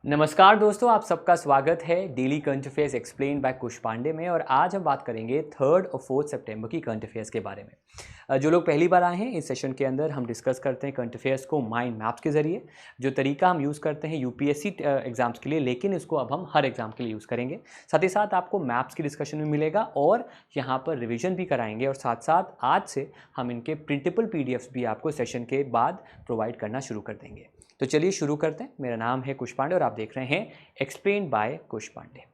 नमस्कार दोस्तों, आप सबका स्वागत है daily current affairs explain by Kush Pandey में। और आज हम बात करेंगे 3 और 4 सितंबर की करंट अफेयर्स के बारे में। जो लोग पहली बार आए हैं, इस सेशन के अंदर हम डिस्कस करते हैं करंट अफेयर्स को माइंड मैप्स के ज़रिए। जो तरीका हम यूज़ करते हैं यूपीएससी एग्जाम्स के लिए, लेकिन इसको अब हम हर एग्जाम के लिए यूज़ करेंगे। साथ ही साथ आपको मैप्स की डिस्कशन भी मिलेगा और यहाँ पर रिविजन भी कराएंगे। और साथ साथ आज से हम इनके प्रिंटेबल पीडीएफ्स भी आपको सेशन के बाद प्रोवाइड करना शुरू कर देंगे। तो चलिए शुरू करते हैं। मेरा नाम है कुश पांडे और आप देख रहे हैं explain by Kush Pandey.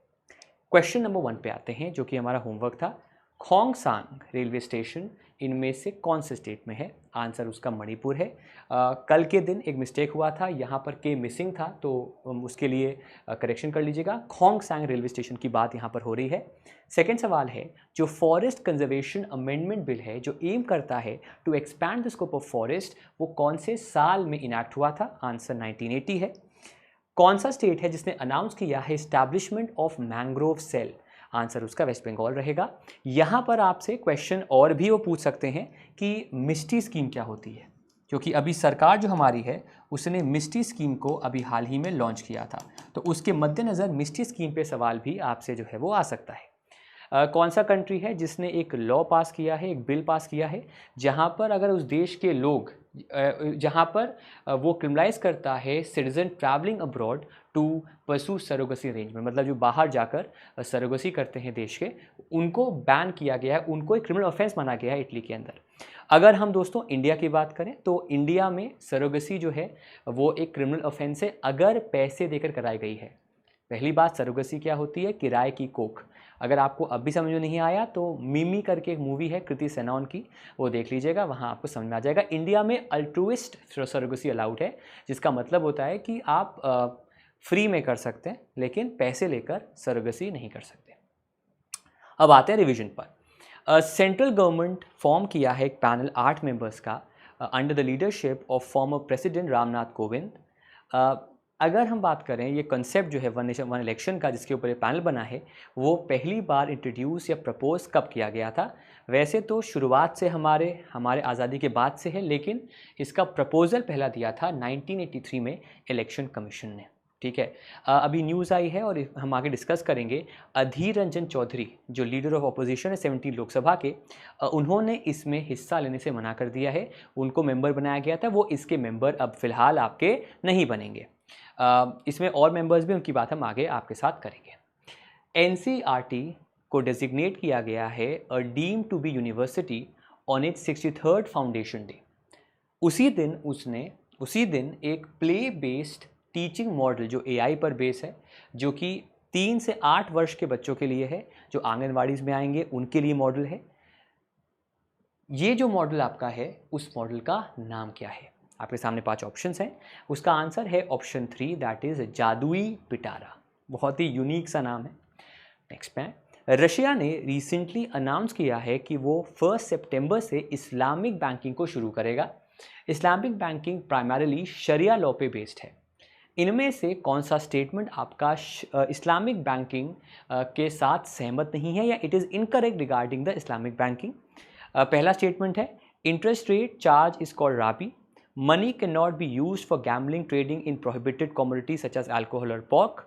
Question number 1 पे आते हैं, जो कि हमारा होमवर्क था। खोंगसांग रेलवे स्टेशन इनमें से कौन से स्टेट में है? आंसर उसका मणिपुर है। कल के दिन एक मिस्टेक हुआ था, यहाँ पर के मिसिंग था, तो उसके लिए करेक्शन कर लीजिएगा। खोंगसांग रेलवे स्टेशन की बात यहाँ पर हो रही है। सेकेंड सवाल है, जो फॉरेस्ट कंजर्वेशन अमेंडमेंट बिल है, जो एम करता है to expand the scope of forest, वो कौन से साल में इनैक्ट हुआ था? आंसर 1980 है। कौन सा स्टेट है जिसने अनाउंस किया है establishment of mangrove cell? Answer उसका वेस्ट बंगाल रहेगा। यहाँ पर आपसे क्वेश्चन और भी वो पूछ सकते हैं कि मिस्टी स्कीम क्या होती है, क्योंकि अभी सरकार जो हमारी है उसने मिस्टी स्कीम को अभी हाल ही में लॉन्च किया था, तो उसके मद्देनज़र मिस्टी स्कीम पे सवाल भी आपसे जो है वो आ सकता है। कौन सा कंट्री है जिसने एक लॉ पास किया है, एक बिल पास किया है, जहाँ पर अगर उस देश के लोग जहाँ पर वो क्रिमिनलाइज करता है citizen travelling abroad to pursue surrogacy arrangement, मतलब जो बाहर जाकर सरोगसी करते हैं देश के, उनको बैन किया गया है, उनको एक क्रिमिनल ऑफेंस माना गया है इटली के अंदर। अगर हम दोस्तों इंडिया की बात करें तो इंडिया में सरोगसी जो है वो एक क्रिमिनल ऑफेंस है अगर पैसे देकर कराई गई है। पहली बात, सरोगसी क्या होती है? किराए की कोख। अगर आपको अब भी समझ में नहीं आया तो मिमी करके एक मूवी है कृति सेनन की, वो देख लीजिएगा, वहाँ आपको समझ में आ जाएगा। इंडिया में अल्ट्रुइस्ट सरोगसी अलाउड है, जिसका मतलब होता है कि आप फ्री में कर सकते हैं लेकिन पैसे लेकर सरोगसी नहीं कर सकते। अब आते हैं रिवीजन पर। सेंट्रल गवर्नमेंट फॉर्म किया है एक पैनल 8 मेंबर्स का under the leadership of former president Ramnath Kovind. अगर हम बात करें ये कंसेप्ट जो है वन नेशन वन इलेक्शन का, जिसके ऊपर ये पैनल बना है, वो पहली बार इंट्रोड्यूस या प्रपोज कब किया गया था? वैसे तो शुरुआत से हमारे आज़ादी के बाद से है, लेकिन इसका प्रपोजल पहला दिया था 1983 में इलेक्शन कमीशन ने। ठीक है। अभी न्यूज़ आई है और हम आगे डिस्कस करेंगे। अधीर रंजन चौधरी जो लीडर ऑफ अपोजिशन है 17 लोकसभा के, उन्होंने इसमें हिस्सा लेने से मना कर दिया है। उनको मेंबर बनाया गया था, वो इसके मेंबर अब फिलहाल आपके नहीं बनेंगे। इसमें और मेंबर्स भी, उनकी बात हम आगे आपके साथ करेंगे। एनसीईआरटी को डेजिग्नेट किया गया है a deem to be university on its 63rd foundation day. उसी दिन एक प्ले बेस्ड टीचिंग मॉडल जो एआई पर बेस है, जो कि 3 से 8 वर्ष के बच्चों के लिए है, जो आंगनवाड़ीज में आएंगे उनके लिए मॉडल है। ये जो मॉडल आपका है, उस मॉडल का नाम क्या है? आपके सामने 5 ऑप्शंस हैं। उसका आंसर है ऑप्शन 3, दैट इज जादुई पिटारा। बहुत ही यूनिक सा नाम है। नेक्स्ट पे, रशिया ने रिसेंटली अनाउंस किया है कि वो 1 सितंबर से इस्लामिक बैंकिंग को शुरू करेगा। इस्लामिक बैंकिंग प्राइमरीली शरिया लॉ पे बेस्ड है। इनमें से कौन सा स्टेटमेंट आपका इस्लामिक बैंकिंग के साथ सहमत नहीं है, या it is incorrect regarding the Islamic banking? पहला स्टेटमेंट है, interest rate charge is called राबी, money can not be used for gambling trading in prohibited commodities such as alcohol और पॉर्क।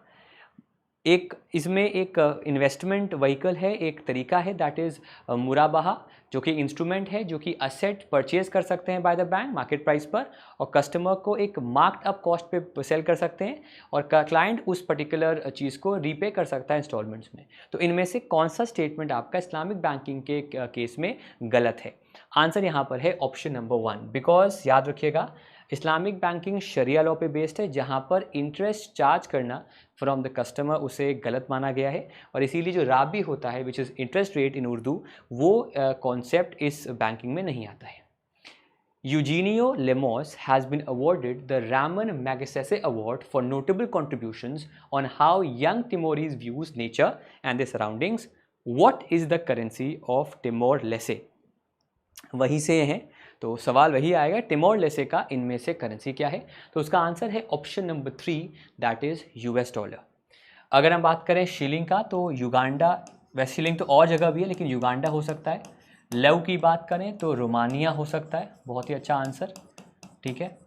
इसमें एक इन्वेस्टमेंट व्हीकल है, एक तरीका है, दैट इज़ मुराबाहा, जो कि इंस्ट्रूमेंट है जो कि असेट परचेज कर सकते हैं by the bank market price पर, और कस्टमर को एक मार्क्ड अप कॉस्ट पे सेल कर सकते हैं, और क्लाइंट उस पर्टिकुलर चीज़ को रीपे कर सकता है इंस्टॉलमेंट्स में। तो इनमें से कौन सा स्टेटमेंट आपका इस्लामिक बैंकिंग के केस में गलत है? आंसर यहाँ पर है ऑप्शन नंबर 1, बिकॉज याद रखिएगा इस्लामिक बैंकिंग शरिया लॉ पे बेस्ड है, जहाँ पर इंटरेस्ट चार्ज करना फ्रॉम द कस्टमर उसे गलत माना गया है, और इसीलिए जो राबी होता है which is interest rate in Urdu, वो कॉन्सेप्ट इस बैंकिंग में नहीं आता है। Eugenio Lemos has been awarded the Ramon Magsaysay award for notable contributions on how young Timorese views nature and the surroundings. What is the currency of Timor Leste? वहीं से हैं, तो सवाल वही आएगा, टिमोर लेसे का इनमें से करेंसी क्या है? तो उसका आंसर है option number 3, that is US dollar. अगर हम बात करें शिलिंग का, तो युगांडा, वैसे शिलिंग तो और जगह भी है लेकिन युगांडा हो सकता है। लव की बात करें तो रोमानिया हो सकता है, बहुत ही अच्छा आंसर। ठीक है।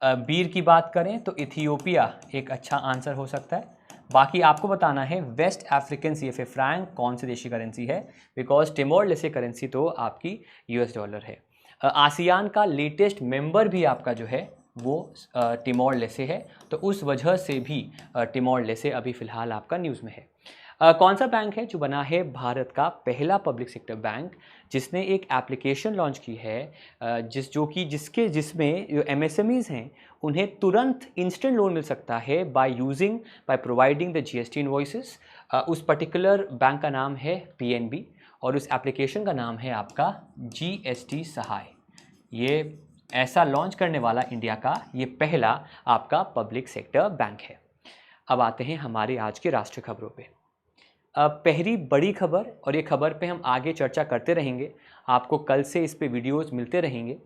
बीर की बात करें तो इथियोपिया एक अच्छा आंसर हो सकता है। बाकी आपको बताना है वेस्ट अफ्रीकन CFA फ्रैंक कौन सी देशी करेंसी है, बिकॉज टिमोर लेसे करेंसी तो आपकी US डॉलर है। आसियान का लेटेस्ट मेंबर भी आपका जो है वो टिमोर लेसे है, तो उस वजह से भी टिमोर लेसे अभी फ़िलहाल आपका न्यूज़ में है। कौन सा बैंक है जो बना है भारत का पहला पब्लिक सेक्टर बैंक, जिसने एक एप्लीकेशन लॉन्च की है जिसमें जो MSMEs हैं उन्हें तुरंत इंस्टेंट लोन मिल सकता है by providing the GST invoices. उस पर्टिकुलर बैंक का नाम है PNB और उस एप्लीकेशन का नाम है आपका GST सहाय। ये ऐसा लॉन्च करने वाला इंडिया का ये पहला आपका पब्लिक सेक्टर बैंक है। अब आते हैं हमारे आज के राष्ट्रीय खबरों पे। पहली बड़ी खबर, और ये खबर पे हम आगे चर्चा करते रहेंगे, आपको कल से इस पे वीडियोस मिलते रहेंगे।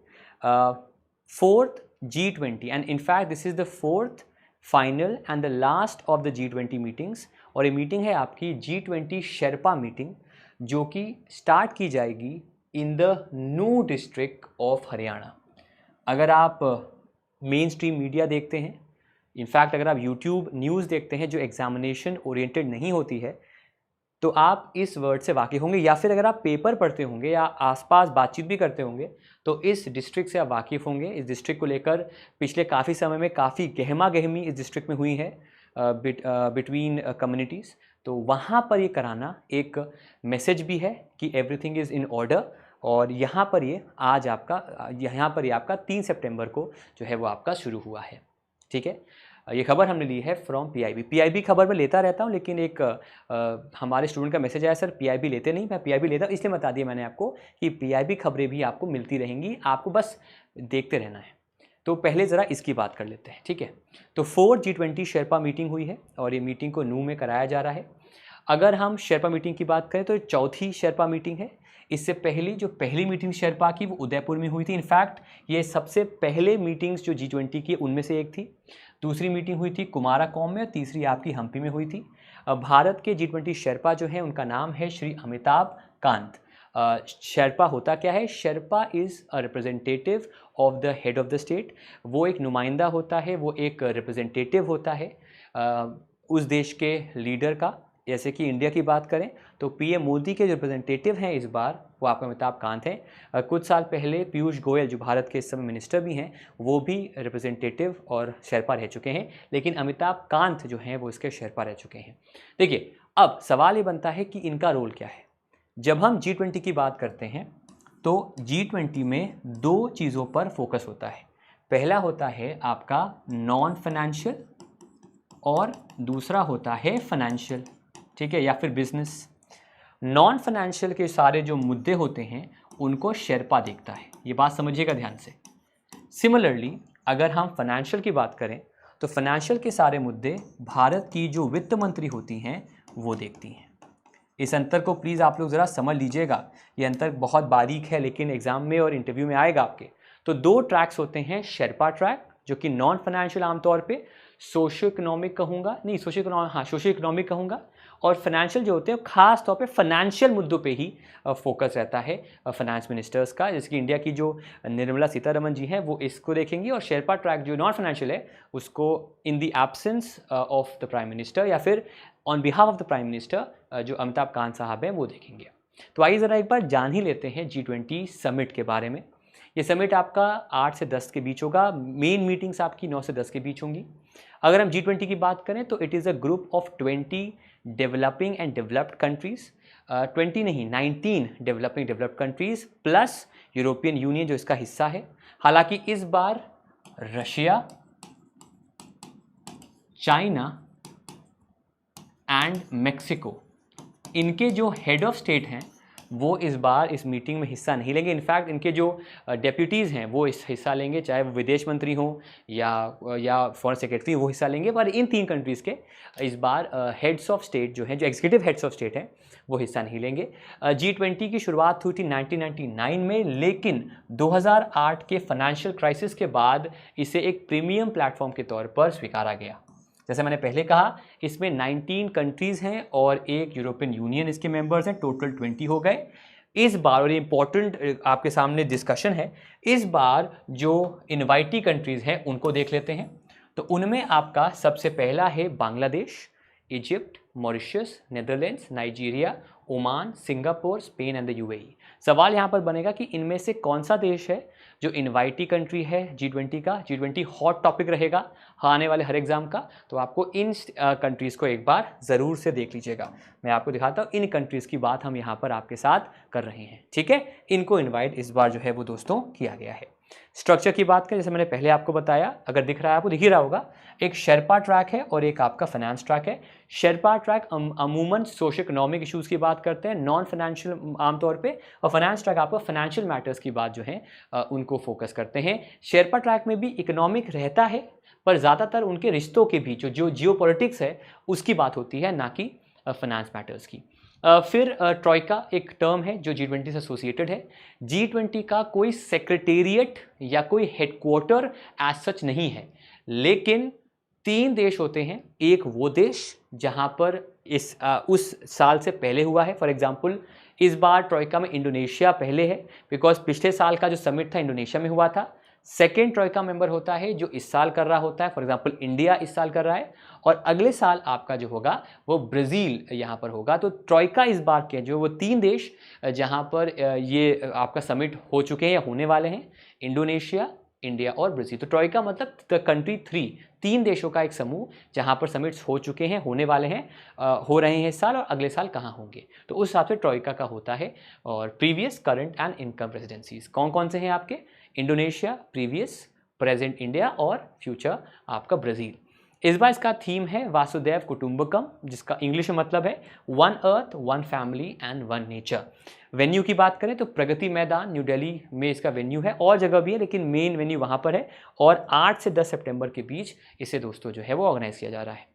4th G20 and in fact this is the 4th final and the last of the G20 meetings, और ये मीटिंग है आपकी G20 शेरपा मीटिंग, जो कि स्टार्ट की जाएगी इन द नू डिस्ट्रिक्ट ऑफ हरियाणा। अगर आप मेन स्ट्रीम मीडिया देखते हैं, इनफैक्ट अगर आप यूट्यूब न्यूज़ देखते हैं जो एग्जामिनेशन ओरिएंटेड नहीं होती है, तो आप इस वर्ड से वाकिफ़ होंगे, या फिर अगर आप पेपर पढ़ते होंगे या आसपास बातचीत भी करते होंगे तो इस डिस्ट्रिक्ट से आप वाकिफ़ होंगे। इस डिस्ट्रिक्ट को लेकर पिछले काफ़ी समय में काफ़ी गहमा गहमी इस डिस्ट्रिक्ट में हुई है बिटवीन कम्युनिटीज़, तो वहाँ पर ये कराना एक मैसेज भी है कि एवरीथिंग इज़ इन ऑर्डर। और यहाँ पर ये आपका 3 सितंबर को जो है वो आपका शुरू हुआ है। ठीक है, ये खबर हमने ली है फ्रॉम PIB खबर मैं लेता रहता हूँ, लेकिन एक हमारे स्टूडेंट का मैसेज आया, सर PIB लेते नहीं। मैं PIB लेता हूँ, इसलिए बता दिया मैंने आपको कि PIB खबरें भी आपको मिलती रहेंगी, आपको बस देखते रहना है। तो पहले ज़रा इसकी बात कर लेते हैं। ठीक है, तो 4th G20 शेरपा मीटिंग हुई है और ये मीटिंग को नू में कराया जा रहा है। अगर हम शेरपा मीटिंग की बात करें तो ये चौथी शेरपा मीटिंग है। इससे पहली जो पहली मीटिंग शेरपा की वो उदयपुर में हुई थी। इनफैक्ट ये सबसे पहले मीटिंग्स जो G20 की उनमें से एक थी। दूसरी मीटिंग हुई थी कुमाराकोम में और तीसरी आपकी हम्पी में हुई थी। भारत के G20 शेरपा जो है उनका नाम है श्री अमिताभ कांत। शेरपा होता क्या है? Sherpa is a representative of the head of the state. वो एक नुमाइंदा होता है, वो एक रिप्रेजेंटेटिव होता है उस देश के लीडर का। जैसे कि इंडिया की बात करें तो PM मोदी के जो रिप्रेजेंटेटिव हैं इस बार वो आपका अमिताभ कांत हैं। कुछ साल पहले पीयूष गोयल जो भारत के इस समय मिनिस्टर भी हैं वो भी रिप्रेजेंटेटिव और शेरपा रह चुके हैं, लेकिन अमिताभ कांत जो हैं वो इसके शेरपा रह चुके हैं। देखिए, अब सवाल ये बनता है कि इनका रोल क्या है। जब हम G20 की बात करते हैं तो G20 में 2 चीज़ों पर फोकस होता है। पहला होता है आपका नॉन फाइनेंशियल और दूसरा होता है फाइनेंशियल। ठीक है, या फिर बिजनेस। नॉन फाइनेंशियल के सारे जो मुद्दे होते हैं उनको शेरपा देखता है, ये बात समझिएगा ध्यान से। सिमिलरली अगर हम फाइनेंशियल की बात करें तो फाइनेंशियल के सारे मुद्दे भारत की जो वित्त मंत्री होती हैं वो देखती हैं। इस अंतर को प्लीज़ आप लोग ज़रा समझ लीजिएगा, ये अंतर बहुत बारीक है लेकिन एग्जाम में और इंटरव्यू में आएगा आपके। तो 2 ट्रैक्स होते हैं, शेरपा ट्रैक जो कि नॉन फाइनेंशियल आमतौर पे सोशियो इकोनॉमिक कहूँगा, और फाइनेंशियल जो होते हैं खास तौर पे फाइनेंशियल मुद्दों पे ही फोकस रहता है फाइनेंस मिनिस्टर्स का। जैसे कि इंडिया की जो निर्मला सीतारमण जी हैं वो इसको देखेंगी, और शेरपा ट्रैक जो नॉन फाइनेंशियल है उसको in the absence of the prime minister या फिर on behalf of the prime minister जो अमिताभ कांत साहब हैं वो देखेंगे। तो आइए ज़रा एक बार जान ही लेते हैं G20 समिट के बारे में। ये समिट आपका 8 से 10 के बीच होगा, मेन मीटिंग्स आपकी 9 से 10 के बीच होंगी। अगर हम G20 की बात करें तो it is a group of 20 developing and developed countries, 20 नहीं 19 developed countries plus European union जो इसका हिस्सा है। हालांकि इस बार रशिया, चाइना एंड मेक्सिको, इनके जो हेड ऑफ स्टेट हैं वो इस बार इस मीटिंग में हिस्सा नहीं लेंगे। इनफैक्ट इनके जो डेप्यूटीज़ हैं वो इस हिस्सा लेंगे, चाहे वो विदेश मंत्री हों या फॉरेन सेक्रेटरी वो हिस्सा लेंगे। पर इन 3 कंट्रीज़ के इस बार हेड्स ऑफ स्टेट जो हैं, जो एग्जीक्यूटिव हेड्स ऑफ स्टेट हैं वो हिस्सा नहीं लेंगे। G20 की शुरुआत हुई थी 1999 में, लेकिन 2008 के फाइनेंशियल क्राइसिस के बाद इसे एक प्रीमियम प्लेटफॉर्म के तौर पर स्वीकारा गया। जैसे मैंने पहले कहा, इसमें 19 कंट्रीज़ हैं और एक यूरोपियन यूनियन इसके मेंबर्स हैं, टोटल 20 हो गए। इस बार, और इम्पॉर्टेंट आपके सामने डिस्कशन है, इस बार जो इनवाइटी कंट्रीज हैं उनको देख लेते हैं। तो उनमें आपका सबसे पहला है Bangladesh, Egypt, Mauritius, Netherlands, Nigeria, Oman, Singapore, Spain and the UAE. सवाल यहाँ पर बनेगा कि इनमें से कौन सा देश है जो इनवाइटी कंट्री है G20 का। G20 हॉट टॉपिक रहेगा आने वाले हर एग्जाम का, तो आपको इन कंट्रीज़ को एक बार ज़रूर से देख लीजिएगा। मैं आपको दिखाता हूँ, इन कंट्रीज़ की बात हम यहाँ पर आपके साथ कर रहे हैं, ठीक है। इनको इनवाइट इस बार जो है वो दोस्तों किया गया है। स्ट्रक्चर की बात करें, जैसे मैंने पहले आपको बताया, अगर दिख रहा है आपको, दिख ही रहा होगा, एक शेरपा ट्रैक है और एक आपका फाइनेंस ट्रैक है। शेरपा ट्रैक अमूमन सोशो इकोनॉमिक इश्यूज़ की बात करते हैं, नॉन फाइनेंशियल आमतौर पे, और फाइनेंस ट्रैक आपका फाइनेंशियल मैटर्स की बात जो है उनको फोकस करते हैं। शेरपा ट्रैक में भी इकोनॉमिक रहता है, पर ज़्यादातर उनके रिश्तों के बीच जो जियोपॉलिटिक्स है उसकी बात होती है, ना कि फाइनेंस मैटर्स की। फिर ट्रॉइका एक टर्म है जो G20 से एसोसिएटेड है। G20 का कोई सेक्रेटेरिएट या कोई हेडक्वार्टर एज सच नहीं है, लेकिन 3 देश होते हैं। एक वो देश जहां पर उस साल से पहले हुआ है, फॉर एग्जांपल इस बार ट्रॉइका में इंडोनेशिया पहले है, बिकॉज पिछले साल का जो समिट था इंडोनेशिया में हुआ था। सेकेंड ट्रॉइका मेंबर होता है जो इस साल कर रहा होता है, फॉर एग्जांपल इंडिया इस साल कर रहा है, और अगले साल आपका जो होगा वो ब्राज़ील यहाँ पर होगा। तो ट्रॉइका इस बार के जो वो 3 देश जहाँ पर ये आपका समिट हो चुके हैं या होने वाले हैं, इंडोनेशिया, इंडिया और ब्राज़ील। तो ट्रॉइका मतलब द कंट्री 3 देशों का एक समूह जहाँ पर समिट्स हो चुके हैं, होने वाले हैं, हो रहे हैं इस साल, और अगले साल कहाँ होंगे, तो उस हिसाब से ट्रॉइका का होता है। और previous, current and income presidencies कौन कौन से हैं आपके? इंडोनेशिया, प्रीवियस, प्रेजेंट इंडिया और फ्यूचर आपका ब्राज़ील। इस बार इसका थीम है वासुदेव कुटुंबकम, जिसका इंग्लिश में मतलब है one earth, one family and one nature. Venue की बात करें तो प्रगति मैदान न्यू दिल्ली में इसका वेन्यू है, और जगह भी है लेकिन मेन वेन्यू वहाँ पर है, और 8 से 10 सितंबर के बीच इसे दोस्तों जो है वो ऑर्गेनाइज किया जा रहा है।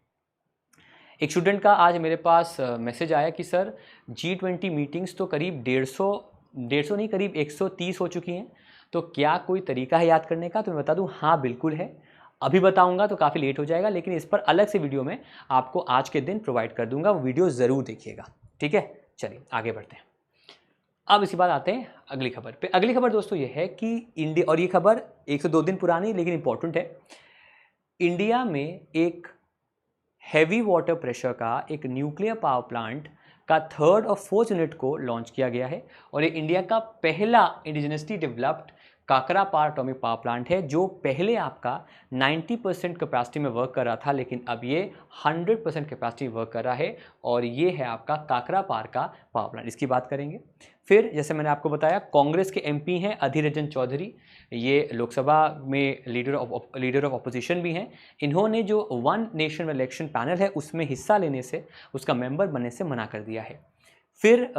एक स्टूडेंट का आज मेरे पास मैसेज आया कि सर G20 मीटिंग्स तो करीब 150 नहीं, करीब 130 हो चुकी हैं, तो क्या कोई तरीका है याद करने का? तो मैं बता दूं, हाँ बिल्कुल है। अभी बताऊंगा तो काफ़ी लेट हो जाएगा, लेकिन इस पर अलग से वीडियो में आपको आज के दिन प्रोवाइड कर दूंगा, वो वीडियो ज़रूर देखिएगा, ठीक है। चलिए आगे बढ़ते हैं। अब इसके बाद आते हैं अगली खबर पे। अगली खबर दोस्तों ये है कि इंडिया, और ये खबर 1 से 2 दिन पुरानी लेकिन इंपॉर्टेंट है, इंडिया में एक हैवी वाटर प्रेशर का एक न्यूक्लियर पावर प्लांट का 3rd और 4th यूनिट को लॉन्च किया गया है, और ये इंडिया का पहला indigenously developed Kakrapar atomic power plant है, जो पहले आपका 90% कैपेसिटी में वर्क कर रहा था, लेकिन अब ये 100% कैपेसिटी वर्क कर रहा है, और ये है आपका काकरापार का पावर प्लांट। इसकी बात करेंगे। फिर जैसे मैंने आपको बताया, कांग्रेस के MP हैं अधीर रंजन चौधरी, ये लोकसभा में लीडर ऑफ अपोजिशन भी हैं। इन्होंने जो वन नेशन इलेक्शन पैनल है उसमें हिस्सा लेने से, उसका मेंबर बनने से मना कर दिया है। फिर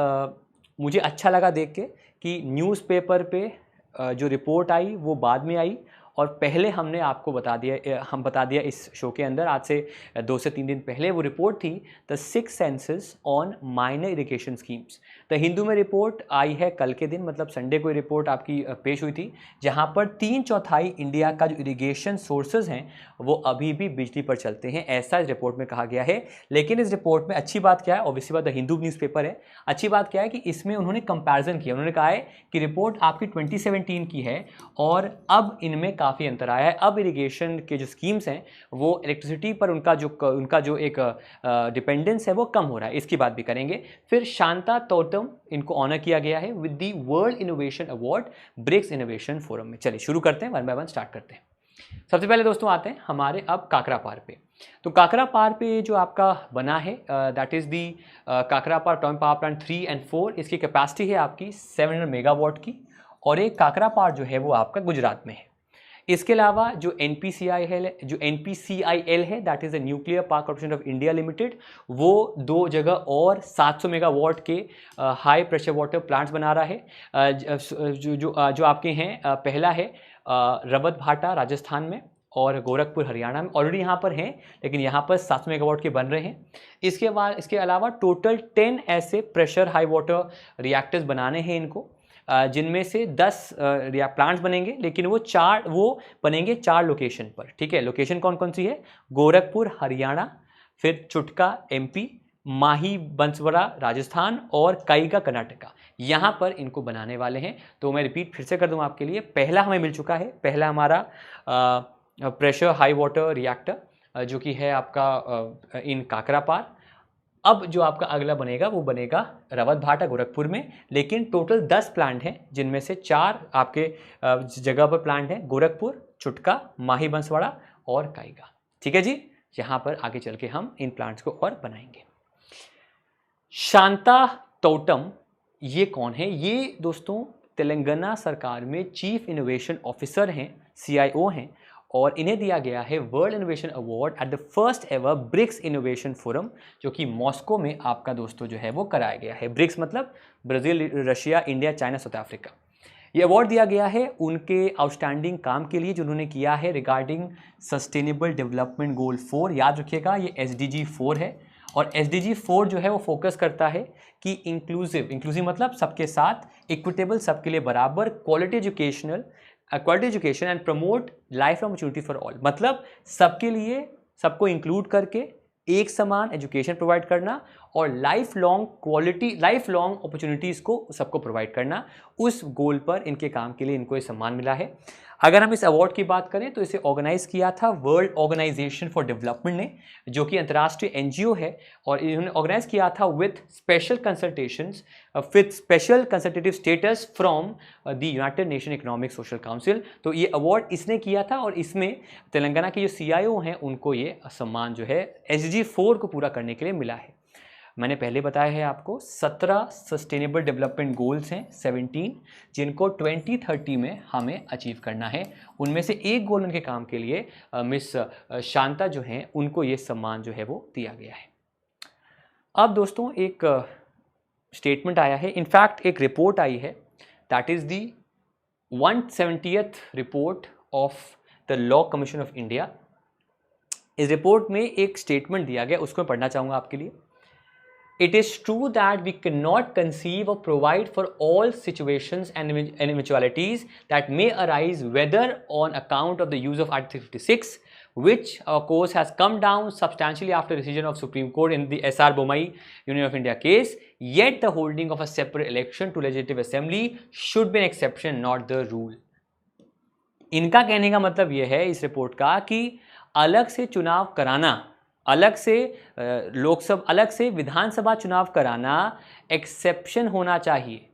मुझे अच्छा लगा देख के कि न्यूज़पेपर पे जो रिपोर्ट आई वो बाद में आई, और पहले हमने आपको बता दिया इस शो के अंदर, आज से 2 से 3 दिन पहले वो रिपोर्ट थी, the 6 census on minor irrigation schemes. The Hindu में रिपोर्ट आई है कल के दिन, मतलब संडे को रिपोर्ट आपकी पेश हुई थी, जहां पर 3/4 इंडिया का जो इरिगेशन सोर्सेज हैं वो अभी भी बिजली पर चलते हैं, ऐसा इस रिपोर्ट में कहा गया है। लेकिन इस रिपोर्ट में अच्छी बात क्या है, ऑब्वियसली बात द हिंदू न्यूज़पेपर है, अच्छी बात क्या है कि इसमें उन्होंने कंपैरिजन किया। उन्होंने कहा है कि रिपोर्ट आपकी 2017 की है, और अब इनमें काफ़ी अंतर आया है। अब इरिगेशन के जो स्कीम्स हैं वो इलेक्ट्रिसिटी पर उनका जो एक डिपेंडेंस है वो कम हो रहा है, इसकी बात भी करेंगे। फिर शांता तोटम, इनको ऑनर किया गया है with the world innovation award BRICS innovation forum में। चलिए शुरू करते हैं, 1 बाय 1 स्टार्ट करते हैं। सबसे पहले दोस्तों आते हैं हमारे अब काकरापार पे। तो काकरापार पे जो आपका बना है that is the Kakrapar atomic power plant 3 और 4। इसकी कैपेसिटी है आपकी 700 मेगावाट की, और एक काकरापार जो है वो आपका गुजरात में है। इसके अलावा जो NPCIL है that is the nuclear power corporation of India limited, वो 2 जगह और 700 मेगावाट के हाई प्रेशर वाटर प्लांट्स बना रहा है। जो आपके हैं, पहला है रवत भाटा राजस्थान में, और गोरखपुर हरियाणा में ऑलरेडी यहाँ पर हैं, लेकिन यहाँ पर 700 मेगावाट के बन रहे हैं। इसके अलावा टोटल 10 ऐसे प्रेशर हाई वाटर रिएक्टर्स बनाने हैं इनको, जिनमें से 10 प्लांट्स बनेंगे, लेकिन वो बनेंगे 4 लोकेशन पर, ठीक है। लोकेशन कौन कौन सी है? गोरखपुर हरियाणा, फिर चुटका MP, माही बंसवाड़ा राजस्थान और काइगा कर्नाटका, यहाँ पर इनको बनाने वाले हैं। तो मैं रिपीट फिर से कर दूँ आपके लिए, पहला हमें मिल चुका है, पहला हमारा प्रेशर हाई वाटर रिएक्टर जो कि है आपका इन काकरापार। अब जो आपका अगला बनेगा वो बनेगा रवत भाटा गोरखपुर में, लेकिन टोटल 10 प्लांट हैं, जिनमें से 4 आपके जगह पर प्लांट हैं, गोरखपुर, चुटका, माही बंसवाड़ा और काइगा। ठीक है जी, यहाँ पर आगे चल के हम इन प्लांट्स को और बनाएंगे। शांता तोटम ये कौन है? ये दोस्तों तेलंगाना सरकार में चीफ इनोवेशन ऑफिसर हैं, CIO हैं, और इन्हें दिया गया है world innovation award at the first ever BRICS innovation forum, जो कि मॉस्को में आपका दोस्तों जो है वो कराया गया है। ब्रिक्स मतलब Brazil, Russia, India, China, south Africa. ये अवार्ड दिया गया है उनके आउटस्टैंडिंग काम के लिए जो उन्होंने किया है रिगार्डिंग सस्टेनेबल डेवलपमेंट गोल 4। याद रखिएगा ये SDG 4 है, और SDG 4 जो है वो फोकस करता है कि इंक्लूसिव मतलब सबके साथ, इक्विटेबल सबके लिए बराबर, quality education and promote life long opportunity for all, मतलब सबके लिए, सबको इंक्लूड करके एक समान एजुकेशन प्रोवाइड करना और लाइफ लॉन्ग अपॉर्चुनिटीज़ को सबको प्रोवाइड करना। उस गोल पर इनके काम के लिए इनको ये सम्मान मिला है। अगर हम इस अवार्ड की बात करें तो इसे ऑर्गेनाइज किया था वर्ल्ड ऑर्गेनाइजेशन फॉर डेवलपमेंट ने, जो कि अंतर्राष्ट्रीय NGO है, और इन्होंने ऑर्गेनाइज किया था with special consultative status from the United nation economic social council. तो ये अवार्ड इसने किया था, और इसमें तेलंगाना के जो CIO हैं उनको ये सम्मान जो है SDG 4 को पूरा करने के लिए मिला है। मैंने पहले बताया है आपको 17 सस्टेनेबल डेवलपमेंट गोल्स हैं, 17, जिनको 2030 में हमें अचीव करना है। उनमें से एक गोल उनके काम के लिए मिस शांता जो हैं उनको ये सम्मान जो है वो दिया गया है। अब दोस्तों एक स्टेटमेंट आया है, इनफैक्ट एक रिपोर्ट आई है, that is the 170th report of the law commission of India. इस रिपोर्ट में एक स्टेटमेंट दिया गया, उसको मैं पढ़ना चाहूँगा आपके लिए। It is true that we cannot conceive or provide for all situations and eventualities that may arise, whether on account of the use of Article 56, which of course has come down substantially after decision of Supreme Court in the SR Bommai Union of India case. Yet the holding of a separate election to Legislative Assembly should be an exception, not the rule. इनका कहने का मतलब यह है इस report का कि अलग से चुनाव कराना, अलग से लोकसभा, अलग से विधानसभा चुनाव कराना एक्सेप्शन होना चाहिए।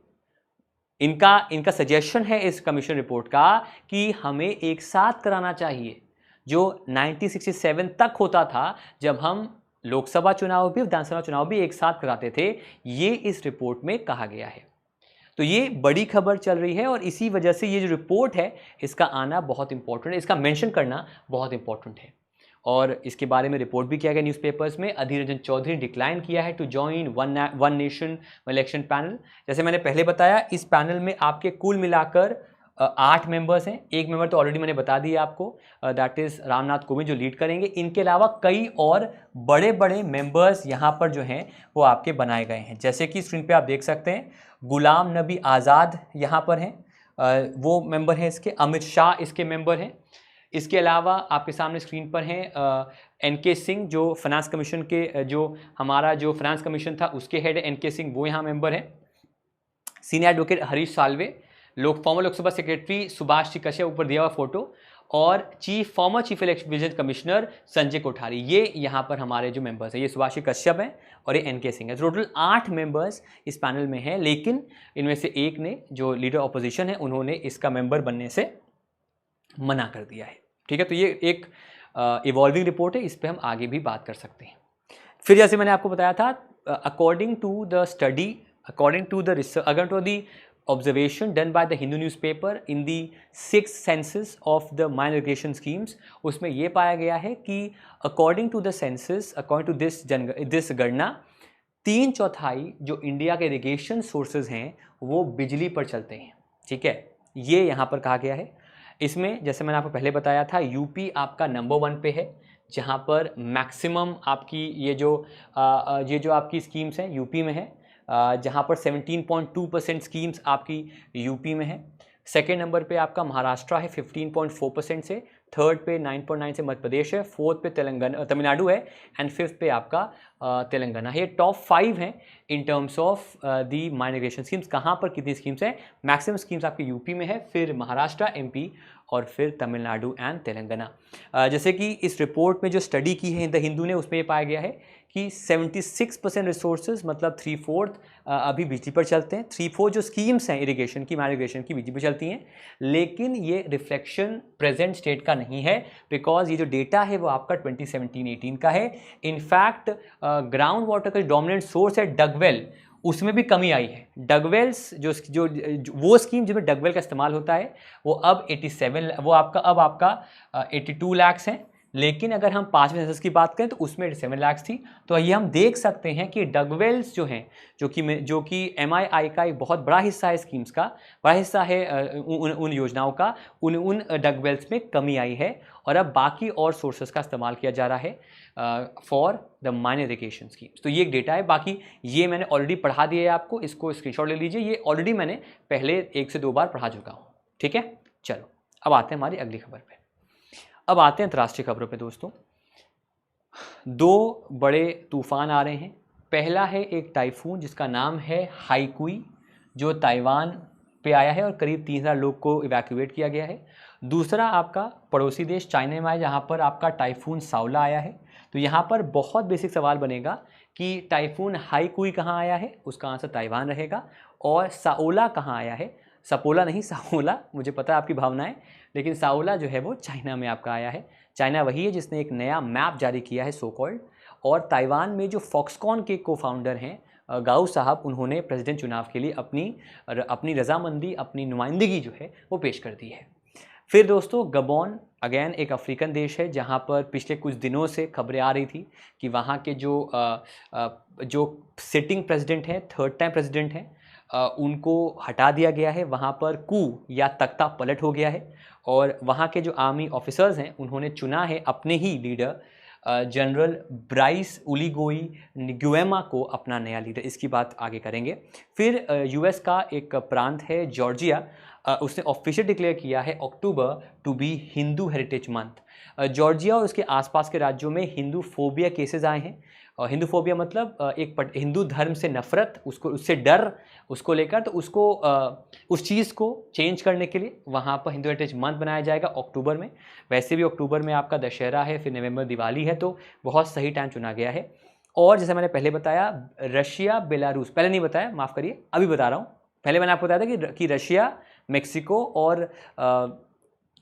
इनका सजेशन है इस कमीशन रिपोर्ट का कि हमें एक साथ कराना चाहिए, जो 1967 तक होता था जब हम लोकसभा चुनाव भी, विधानसभा चुनाव भी एक साथ कराते थे। ये इस रिपोर्ट में कहा गया है। तो ये बड़ी खबर चल रही है, और इसी वजह से ये जो रिपोर्ट है इसका आना बहुत इंपॉर्टेंट है, इसका मेंशन करना बहुत इंपॉर्टेंट है। और इसके बारे में रिपोर्ट भी किया गया न्यूज़पेपर्स में। अधीर रंजन चौधरी डिक्लाइन किया है to join one nation election panel. जैसे मैंने पहले बताया, इस पैनल में आपके कुल मिलाकर 8 मेंबर्स हैं। एक मेंबर तो ऑलरेडी मैंने बता दिया आपको, दैट इज़ रामनाथ कोविंद, जो लीड करेंगे। इनके अलावा कई और बड़े बड़े मेंबर्स यहाँ पर जो हैं वो आपके बनाए गए हैं, जैसे कि स्क्रीन पे आप देख सकते हैं गुलाम नबी आज़ाद यहाँ पर हैं, वो मेंबर हैं इसके। अमित शाह इसके मेंबर हैं। इसके अलावा आपके सामने स्क्रीन पर हैं NK सिंह, जो फाइनेंस कमीशन के, जो हमारा जो फाइनेंस कमीशन था उसके हेड है NK सिंह, वो यहाँ मेंबर हैं। Senior advocate Harish Salve, former Lok Sabha secretary Subhash ji Kashyap, ऊपर दिया हुआ फोटो, और former chief election commissioner Sanjay Kothari, ये यहाँ पर हमारे जो मेंबर्स हैं, ये सुभाष जी कश्यप हैं और ये NK सिंह है। टोटल 8 मेंबर्स इस पैनल में हैं, लेकिन इनमें से एक ने, जो लीडर ऑपोजिशन है, उन्होंने इसका मेंबर बनने से मना कर दिया है। ठीक है, तो ये एक इवॉल्विंग रिपोर्ट है, इस पर हम आगे भी बात कर सकते हैं। फिर जैसे मैंने आपको बताया था, according to the observation done by the Hindu newspaper in the 6th census of the minor irrigation schemes, उसमें ये पाया गया है कि according to this गणना 3/4 जो इंडिया के इरिगेशन सोर्सेज हैं वो बिजली पर चलते हैं। ठीक है, ये यहाँ पर कहा गया है। इसमें जैसे मैंने आपको पहले बताया था, यूपी आपका नंबर 1 पे है, जहाँ पर मैक्सिमम आपकी ये जो आपकी स्कीम्स हैं यूपी में है, जहाँ पर 17.2% स्कीम्स आपकी यूपी में है। सेकेंड नंबर पे आपका महाराष्ट्र है 15.4% से, थर्ड पे 9.9 से मध्य प्रदेश है, फोर्थ पे तमिलनाडु है, एंड फिफ्थ पे आपका तेलंगाना। ये टॉप 5 हैं in terms of the migration schemes. कहाँ पर कितनी स्कीम्स हैं? मैक्सिमम स्कीम्स आपके यूपी में है, फिर महाराष्ट्र, एमपी और फिर तमिलनाडु एंड तेलंगाना। जैसे कि इस रिपोर्ट में जो स्टडी की है द हिंदू ने, उसमें ये पाया गया है कि 76% रिसोर्सेज मतलब 3/4 अभी बिजली पर चलते हैं। 3/4 जो स्कीम्स हैं इरिगेशन की, माइग्रेशन की, बिजली पर चलती हैं, लेकिन ये रिफ्लेक्शन प्रेजेंट स्टेट का नहीं है, बिकॉज ये जो डेटा है वो आपका 2017-18 का है। इनफैक्ट ग्राउंड वाटर का डोमिनेंट सोर्स है डगवेल, उसमें भी कमी आई है। डगवेल्स जो वो स्कीम जिसमें डगवेल का इस्तेमाल होता है वो अब 87 वो आपका 82 लाख हैं, लेकिन अगर हम 5वें सेंसस की बात करें तो उसमें 87 लाख थी। तो ये हम देख सकते हैं कि डगवेल्स जो हैं, जो कि MII का एक बहुत बड़ा हिस्सा है, स्कीम्स का बड़ा हिस्सा है, उन योजनाओं का, उन डगवेल्स में कमी आई है और अब बाकी और सोर्सेस का इस्तेमाल किया जा रहा है for the minor irrigation schemes. तो ये एक डेटा है। बाकी ये मैंने ऑलरेडी पढ़ा दिया है आपको, इसको स्क्रीनशॉट ले लीजिए। ये ऑलरेडी मैंने पहले 1 से 2 बार पढ़ा चुका हूँ। ठीक है, चलो अब आते हैं हमारी अगली खबर पे। अब आते हैं अंतर्राष्ट्रीय खबरों पे दोस्तों। 2 बड़े तूफान आ रहे हैं। पहला है एक टाइफून जिसका नाम है हाईकुई, जो ताइवान पे आया है और करीब 3000 लोग को इवैक्यूएट किया गया है। दूसरा आपका पड़ोसी देश चाइना में है, जहाँ पर आपका टाइफून साउला आया है। तो यहाँ पर बहुत बेसिक सवाल बनेगा कि टाइफून हाईकुई कहाँ आया है, उसका आंसर ताइवान रहेगा। और साओला कहाँ आया है? सपोला नहीं, साओला। मुझे पता है आपकी भावनाएं, लेकिन साओला जो है वो चाइना में आपका आया है। चाइना वही है जिसने एक नया मैप जारी किया है, सो कॉल्ड। और ताइवान में जो फॉक्सकॉन के को फाउंडर हैं गाओ साहब, उन्होंने प्रेसिडेंट चुनाव के लिए अपनी रजामंदी, अपनी नुमाइंदगी जो है वो पेश कर दी है। फिर दोस्तों गबोन, अगेन एक अफ्रीकन देश है, जहाँ पर पिछले कुछ दिनों से खबरें आ रही थी कि वहाँ के जो सिटिंग प्रेसिडेंट हैं, 3rd टाइम प्रेसिडेंट हैं, उनको हटा दिया गया है। वहाँ पर कू या तख्ता पलट हो गया है और वहाँ के जो आर्मी ऑफिसर्स हैं उन्होंने चुना है अपने ही लीडर जनरल ब्राइस ओलिगोई निगुएमा को अपना नया लीडर। इसकी बात आगे करेंगे। फिर US का एक प्रांत है जॉर्जिया, उसने ऑफिशियल डिक्लेयर किया है October to be Hindu heritage month. Georgia और उसके आसपास के राज्यों में हिंदू फोबिया केसेस आए हैं। हिंदू फोबिया मतलब एक हिंदू धर्म से नफरत, उससे डर, उसको लेकर, तो उसको उस चीज़ को चेंज करने के लिए वहाँ पर हिंदू हेरिटेज मंथ बनाया जाएगा अक्टूबर में। वैसे भी अक्टूबर में आपका दशहरा है, फिर नवंबर दिवाली है, तो बहुत सही टाइम चुना गया है। और जैसे मैंने पहले बताया, रशिया बेलारूस, पहले नहीं बताया, माफ़ करिए, अभी बता रहा हूँ। पहले मैंने आपको बताया था कि रशिया मेक्सिको और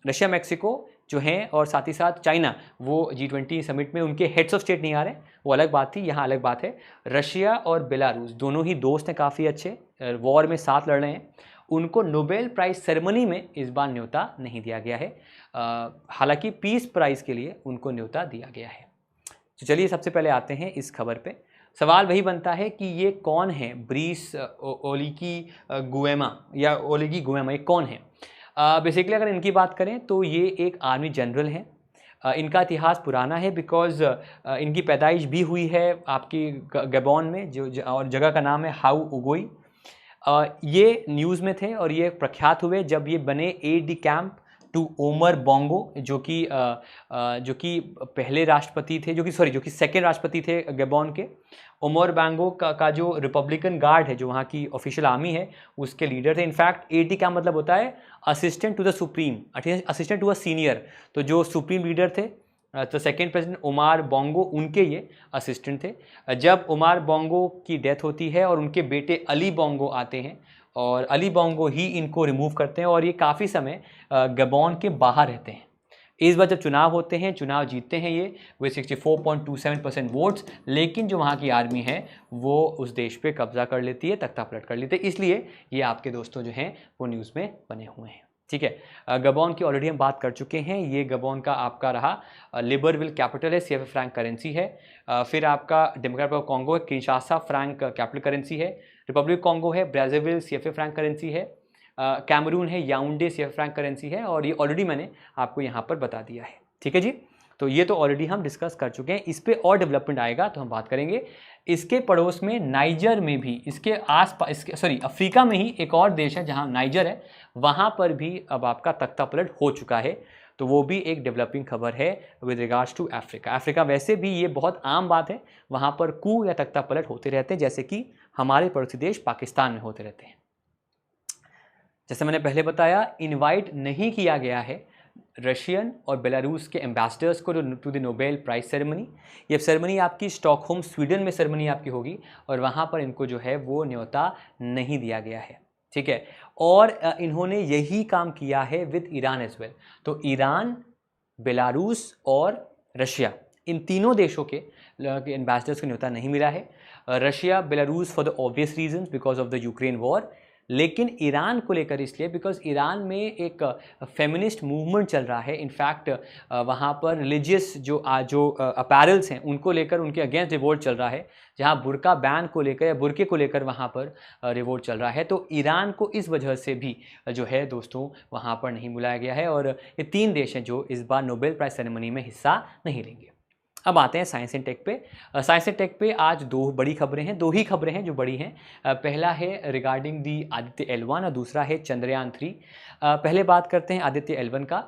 रशिया मेक्सिको जो हैं और साथ ही साथ चाइना, वो G20 समिट में उनके हेड्स ऑफ स्टेट नहीं आ रहे, वो अलग बात थी। यहाँ अलग बात है, रशिया और बेलारूस दोनों ही दोस्त हैं, काफ़ी अच्छे, वॉर में साथ लड़ रहे हैं। उनको नोबेल प्राइज़ सेरेमनी में इस बार न्योता नहीं दिया गया है, हालांकि पीस प्राइज़ के लिए उनको न्योता दिया गया है। तो चलिए सबसे पहले आते हैं इस खबर पे। सवाल वही बनता है कि ये कौन है ब्रीस ओलिगी गुएमा या ओलिगी गुएमा, ये कौन है? बेसिकली अगर इनकी बात करें तो ये एक आर्मी जनरल हैं। इनका इतिहास पुराना है, बिकॉज़ इनकी पैदाइश भी हुई है आपकी गबोन में, जो और जगह का नाम है हाउ उगोई। ये न्यूज़ में थे और ये प्रख्यात हुए जब ये बने aide camp to Omar Bongo, जो कि पहले राष्ट्रपति थे, जो कि सेकेंड राष्ट्रपति थे गबोन के। ओमर बोंगो का जो रिपब्लिकन गार्ड है, जो वहाँ की ऑफिशियल आर्मी है, उसके लीडर थे। इनफैक्ट एडी का मतलब होता है assistant to the supreme, assistant to a senior. तो जो सुप्रीम लीडर थे, तो सेकेंड प्रेसिडेंट ओमर बोंगो, उनके ये असिस्टेंट थे। जब ओमर बोंगो की डेथ होती है और उनके बेटे अली बोंगो आते हैं और अली बोंगो ही इनको रिमूव करते हैं और ये काफ़ी समय गबोन के बाहर रहते हैं। इस बार जब चुनाव होते हैं, चुनाव जीतते हैं ये वे 64.27% वोट्स, लेकिन जो वहाँ की आर्मी है वो उस देश पे कब्जा कर लेती है, तख्ता पलट कर लेती है। इसलिए ये आपके दोस्तों जो हैं वो न्यूज़ में बने हुए हैं। ठीक है, गबोन की ऑलरेडी हम बात कर चुके हैं। ये गबोन का आपका रहा लिबरविल कैपिटल है, CFA फ्रैंक करेंसी है। फिर आपका डेमोक्रेटिक ऑफ कॉन्गो है, किंशासा फ्रैंक कैपिटल करेंसी है। रिपब्लिक कॉन्गो है, ब्राज़ीविल CFA फ्रैंक करेंसी है। कैमरून है, याउंडे CFA फ्रैंक करेंसी है। और ये ऑलरेडी मैंने आपको यहाँ पर बता दिया है। ठीक है जी, तो ये तो ऑलरेडी हम डिस्कस कर चुके हैं। इस पर और डेवलपमेंट आएगा तो हम बात करेंगे। इसके पड़ोस में नाइजर में भी, इसके आसपास, अफ्रीका में ही एक और देश है जहाँ नाइजर है, वहाँ पर भी अब आपका तख्ता पलट हो चुका है। तो वो भी एक डेवलपिंग खबर है with regards to Africa. Africa वैसे भी ये बहुत आम बात है, वहाँ पर कू या तख्ता पलट होते रहते हैं, जैसे कि हमारे पड़ोसी देश पाकिस्तान में होते रहते हैं। जैसे मैंने पहले बताया, इनवाइट नहीं किया गया है रशियन और बेलारूस के एम्बेसडर्स को to the Nobel prize ceremony. ये सेरेमनी आपकी स्टॉकहोम स्वीडन में सेरेमनी आपकी होगी और वहाँ पर इनको जो है वो न्योता नहीं दिया गया है, ठीक है। और इन्होंने यही काम किया है विद ईरान एज वेल। तो ईरान, बेलारूस और रशिया, इन तीनों देशों के एम्बेसडर्स को न्योता नहीं मिला है। Russia, Belarus for the obvious reason because of the Ukraine war, लेकिन ईरान को लेकर इसलिए बिकॉज ईरान में एक फेमिनिस्ट मूवमेंट चल रहा है। इनफैक्ट वहाँ पर रिलीजियस जो अपैरल्स हैं उनको लेकर उनके अगेंस्ट रिवोल्ट चल रहा है, जहाँ बुर्का बैन को लेकर या बुर्के को लेकर वहाँ पर रिवोल्ट चल रहा है। तो ईरान को इस वजह से भी जो है दोस्तों वहाँ पर नहीं बुलाया गया है और ये 3 देश हैं जो इस बार नोबेल प्राइज सेरेमनी में हिस्सा नहीं लेंगे। अब आते हैं साइंस एंड टेक पे। साइंस एंड टेक पे आज 2 बड़ी खबरें हैं, 2 ही खबरें हैं जो बड़ी हैं। पहला है रिगार्डिंग दी आदित्य L1 और दूसरा है चंद्रयान 3। पहले बात करते हैं आदित्य L1 का।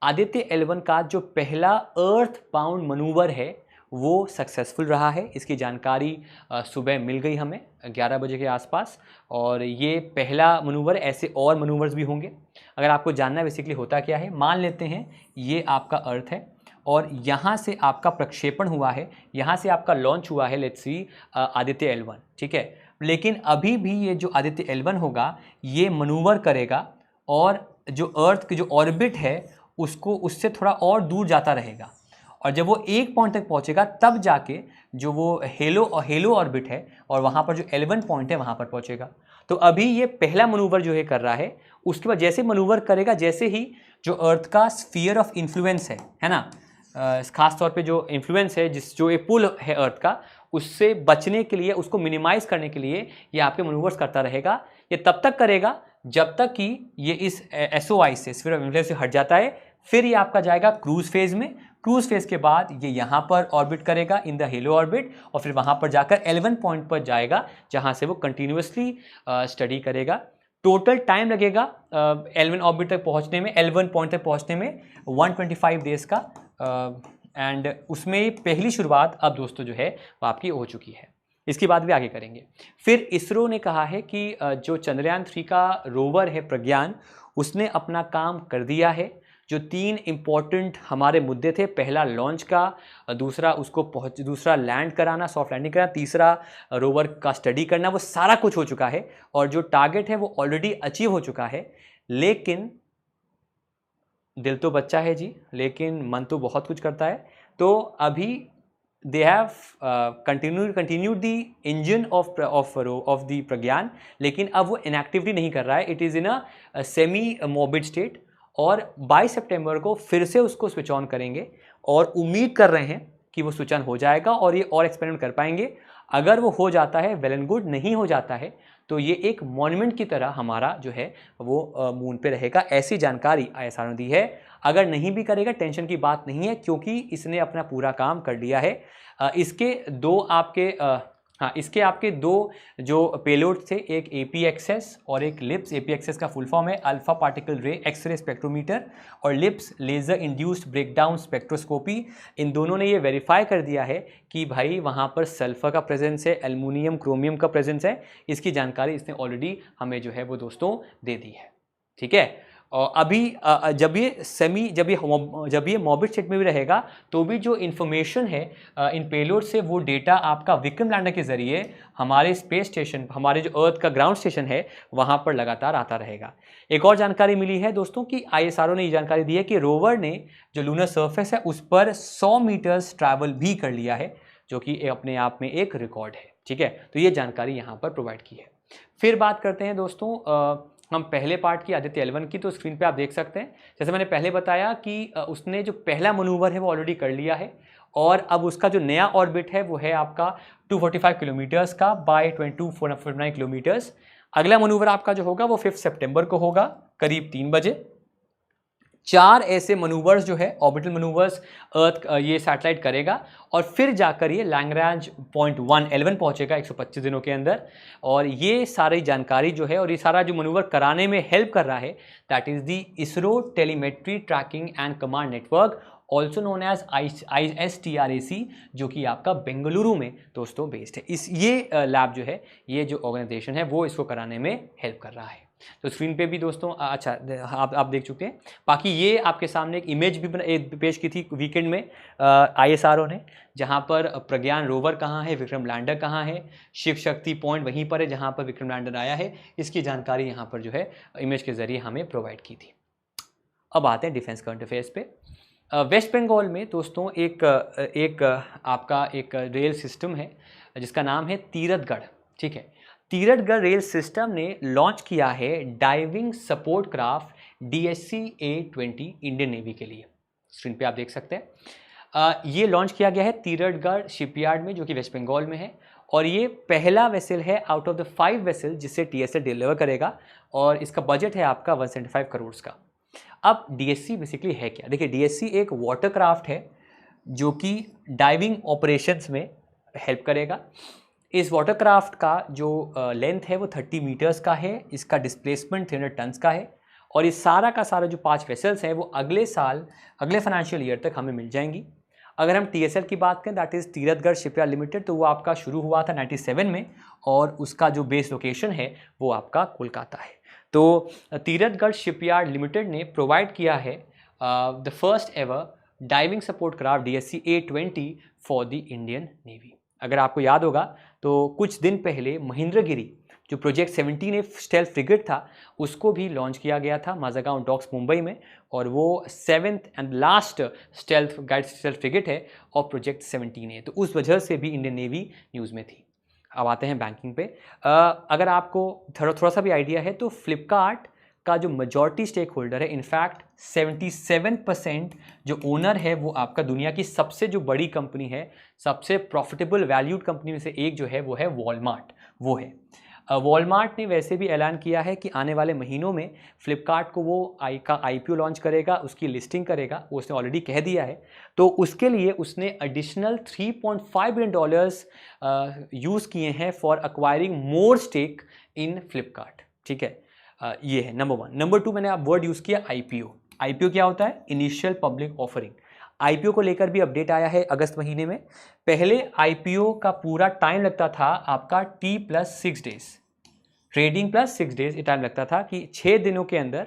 आदित्य L1 का जो पहला अर्थ बाउंड मनूवर है वो सक्सेसफुल रहा है। इसकी जानकारी सुबह मिल गई हमें 11 बजे के आसपास, और ये पहला मनूवर, ऐसे और मनूवर्स भी होंगे। अगर आपको जानना बेसिकली होता क्या है, मान लेते हैं ये आपका अर्थ है और यहाँ से आपका प्रक्षेपण हुआ है, यहाँ से आपका लॉन्च हुआ है, लेट्स सी आदित्य L1, ठीक है। लेकिन अभी भी ये जो आदित्य L1 होगा ये मनूवर करेगा और जो अर्थ की जो ऑर्बिट है उसको उससे थोड़ा और दूर जाता रहेगा, और जब वो एक पॉइंट तक पहुँचेगा तब जाके जो वो हेलो ऑर्बिट है और वहाँ पर जो L1 पॉइंट है वहाँ पर पहुँचेगा। तो अभी ये पहला मनूवर जो है कर रहा है, उसके बाद जैसे मनूवर करेगा, जैसे ही जो अर्थ का स्फीयर ऑफ इन्फ्लुएंस है ना, खास तौर पे जो इन्फ्लुएंस है, जो ये पुल है अर्थ का, उससे बचने के लिए, उसको मिनिमाइज करने के लिए ये आपके मनूवर्स करता रहेगा। ये तब तक करेगा जब तक कि ये इस SOI से, स्फीयर ऑफ इन्फ्लुएंस से हट जाता है। फिर ये आपका जाएगा क्रूज फेज में। क्रूज फेज के बाद ये यहाँ पर ऑर्बिट करेगा इन द हेलो ऑर्बिट, और फिर वहाँ पर जाकर L1 पॉइंट पर जाएगा जहाँ से वो कंटिन्यूसली स्टडी करेगा। टोटल टाइम लगेगा L1 ऑर्बिट तक पहुँचने में, L1 पॉइंट तक पहुँचने में 125 डेज का, एंड उसमें पहली शुरुआत अब दोस्तों जो है वो आपकी हो चुकी है। इसकी बात भी आगे करेंगे। फिर इसरो ने कहा है कि जो चंद्रयान 3 का रोवर है प्रज्ञान, उसने अपना काम कर दिया है। जो 3 इम्पॉर्टेंट हमारे मुद्दे थे, पहला लॉन्च का, दूसरा लैंड कराना, सॉफ्ट लैंडिंग कराना, तीसरा रोवर का स्टडी करना, वो सारा कुछ हो चुका है और जो टारगेट है वो ऑलरेडी अचीव हो चुका है। लेकिन दिल तो बच्चा है जी, लेकिन मन तो बहुत कुछ करता है। तो अभी they have continued the engine of the Pragyan, लेकिन अब वो इनएक्टिविटी नहीं कर रहा है। It is in a semi morbid state, और 22 सितंबर को फिर से उसको स्विच ऑन करेंगे और उम्मीद कर रहे हैं कि वो स्विच ऑन हो जाएगा और ये और एक्सपेरिमेंट कर पाएंगे। अगर वो हो जाता है वेल एंड गुड, नहीं हो जाता है तो ये एक मॉन्यूमेंट की तरह हमारा जो है वो मून पे रहेगा। ऐसी जानकारी ISRO ने दी है। अगर नहीं भी करेगा टेंशन की बात नहीं है, क्योंकि इसने अपना पूरा काम कर लिया है। इसके आपके 2 जो पेलोड थे, एक APXS और एक लिप्स। APXS का फुल फॉर्म है alpha particle ray X ray spectrometer, और LIBS laser induced breakdown spectroscopy. इन दोनों ने ये वेरीफाई कर दिया है कि भाई वहाँ पर सल्फर का प्रेजेंस है, एल्युमिनियम, क्रोमियम का प्रेजेंस है। इसकी जानकारी इसने ऑलरेडी हमें जो है वो दोस्तों दे दी है, ठीक है। और अभी जब ये मॉर्बिड स्टेट में भी रहेगा तो भी जो इन्फॉर्मेशन है इन पेलोड से, वो डेटा आपका विक्रम लैंडर के ज़रिए हमारे स्पेस स्टेशन, हमारे जो अर्थ का ग्राउंड स्टेशन है वहाँ पर लगातार आता रहेगा। एक और जानकारी मिली है दोस्तों कि ISRO ने ये जानकारी दी है कि रोवर ने जो लूनर सरफेस है उस पर 100 मीटर्स ट्रैवल भी कर लिया है, जो कि अपने आप में एक रिकॉर्ड है, ठीक है। तो ये जानकारी यहाँ पर प्रोवाइड की है। फिर बात करते हैं दोस्तों हम पहले पार्ट की आदित्य L1 की। तो स्क्रीन पे आप देख सकते हैं, जैसे मैंने पहले बताया कि उसने जो पहला मनूवर है वो ऑलरेडी कर लिया है, और अब उसका जो नया ऑर्बिट है वो है आपका 245 किलोमीटर्स का बाय 2249 किलोमीटर्स। अगला मनूवर आपका जो होगा वो 5 सितंबर को होगा करीब 3 बजे। 4 ऐसे मनूवर्स जो है ऑर्बिटल मनूवर्स अर्थ ये सैटेलाइट करेगा और फिर जाकर ये लैग्रांज पॉइंट 1 पहुंचेगा 125 दिनों के अंदर। और ये सारी जानकारी जो है और ये सारा जो मनूवर कराने में हेल्प कर रहा है that is the ISRO telemetry tracking and command network, also known as ISTRAC, जो कि आपका बेंगलुरु में दोस्तों बेस्ड है। ये लैब जो है, ये जो ऑर्गेनाइजेशन है वो इसको कराने में हेल्प कर रहा है। तो स्क्रीन पे भी दोस्तों अच्छा आप देख चुके हैं। बाकी ये आपके सामने एक इमेज भी पेश की थी वीकेंड में ISRO ने, जहाँ पर प्रज्ञान रोवर कहाँ है, विक्रम लैंडर कहाँ है, शिव शक्ति पॉइंट वहीं पर है जहाँ पर विक्रम लैंडर आया है। इसकी जानकारी यहाँ पर जो है इमेज के जरिए हमें प्रोवाइड की थी। अब आते हैं डिफेंस करंट अफेयर्स पे। वेस्ट बंगाल में दोस्तों एक आपका एक रेल सिस्टम है जिसका नाम है तीरथगढ़। ठीक है, तीरथगढ़ रेल सिस्टम ने लॉन्च किया है diving support craft DSC-A20 Indian navy के लिए। स्क्रीन पे आप देख सकते हैं ये लॉन्च किया गया है तीरथगढ़ शिपयार्ड में जो कि वेस्ट बंगाल में है। और ये पहला वेसल है आउट ऑफ द 5 वेसल जिसे TSL डिलीवर करेगा और इसका बजट है आपका 175 करोड़ का। अब DSC बेसिकली है क्या? देखिए, DSC एक वाटर क्राफ्ट है जो कि डाइविंग ऑपरेशंस में हेल्प करेगा। इस वाटरक्राफ्ट का जो लेंथ है वो 30 मीटर्स का है, इसका डिस्प्लेसमेंट 300 टन्स का है और ये सारा का सारा जो 5 वेसल्स हैं वो अगले साल, अगले फाइनेंशियल ईयर तक हमें मिल जाएंगी। अगर हम TSL की बात करें that is Tirathgarh shipyard limited, तो वो आपका शुरू हुआ था 97 में और उसका जो बेस लोकेशन है वो आपका कोलकाता है। तो तीरथगढ़ शिपयार्ड लिमिटेड ने प्रोवाइड किया है the first ever diving support craft DSC-A20 for the Indian navy. अगर आपको याद होगा तो कुछ दिन पहले महेंद्रगिरी जो प्रोजेक्ट 17A स्टेल्थ फ्रिगेट था उसको भी लॉन्च किया गया था माज़ागांव डॉक्स मुंबई में, और वो 7th and last stealth guide stealth frigate है और प्रोजेक्ट 17A, तो उस वजह से भी इंडियन नेवी न्यूज़ में थी। अब आते हैं बैंकिंग पे। अगर आपको थोड़ा सा भी आइडिया है तो फ्लिपकार्ट का जो मेजॉरिटी स्टेक होल्डर है, इनफैक्ट 77% जो ओनर है वो आपका दुनिया की सबसे जो बड़ी कंपनी है, सबसे प्रॉफिटेबल वैल्यूड कंपनी में से एक जो है वो है वॉलमार्ट, वो है। वॉलमार्ट ने वैसे भी ऐलान किया है कि आने वाले महीनों में फ्लिपकार्ट को वो IPO लॉन्च करेगा, उसकी लिस्टिंग करेगा, वो उसने ऑलरेडी कह दिया है। तो उसके लिए उसने एडिशनल $3.5 बिलियन यूज़ किए हैं for acquiring more stake in Flipkart. ठीक है, ये है नंबर 1। नंबर 2 मैंने आप वर्ड यूज़ किया IPO क्या होता है? Initial public offering. IPO को लेकर भी अपडेट आया है अगस्त महीने में। पहले IPO का पूरा टाइम लगता था आपका T+6 days, trading plus 6 days, ये टाइम लगता था कि 6 दिनों के अंदर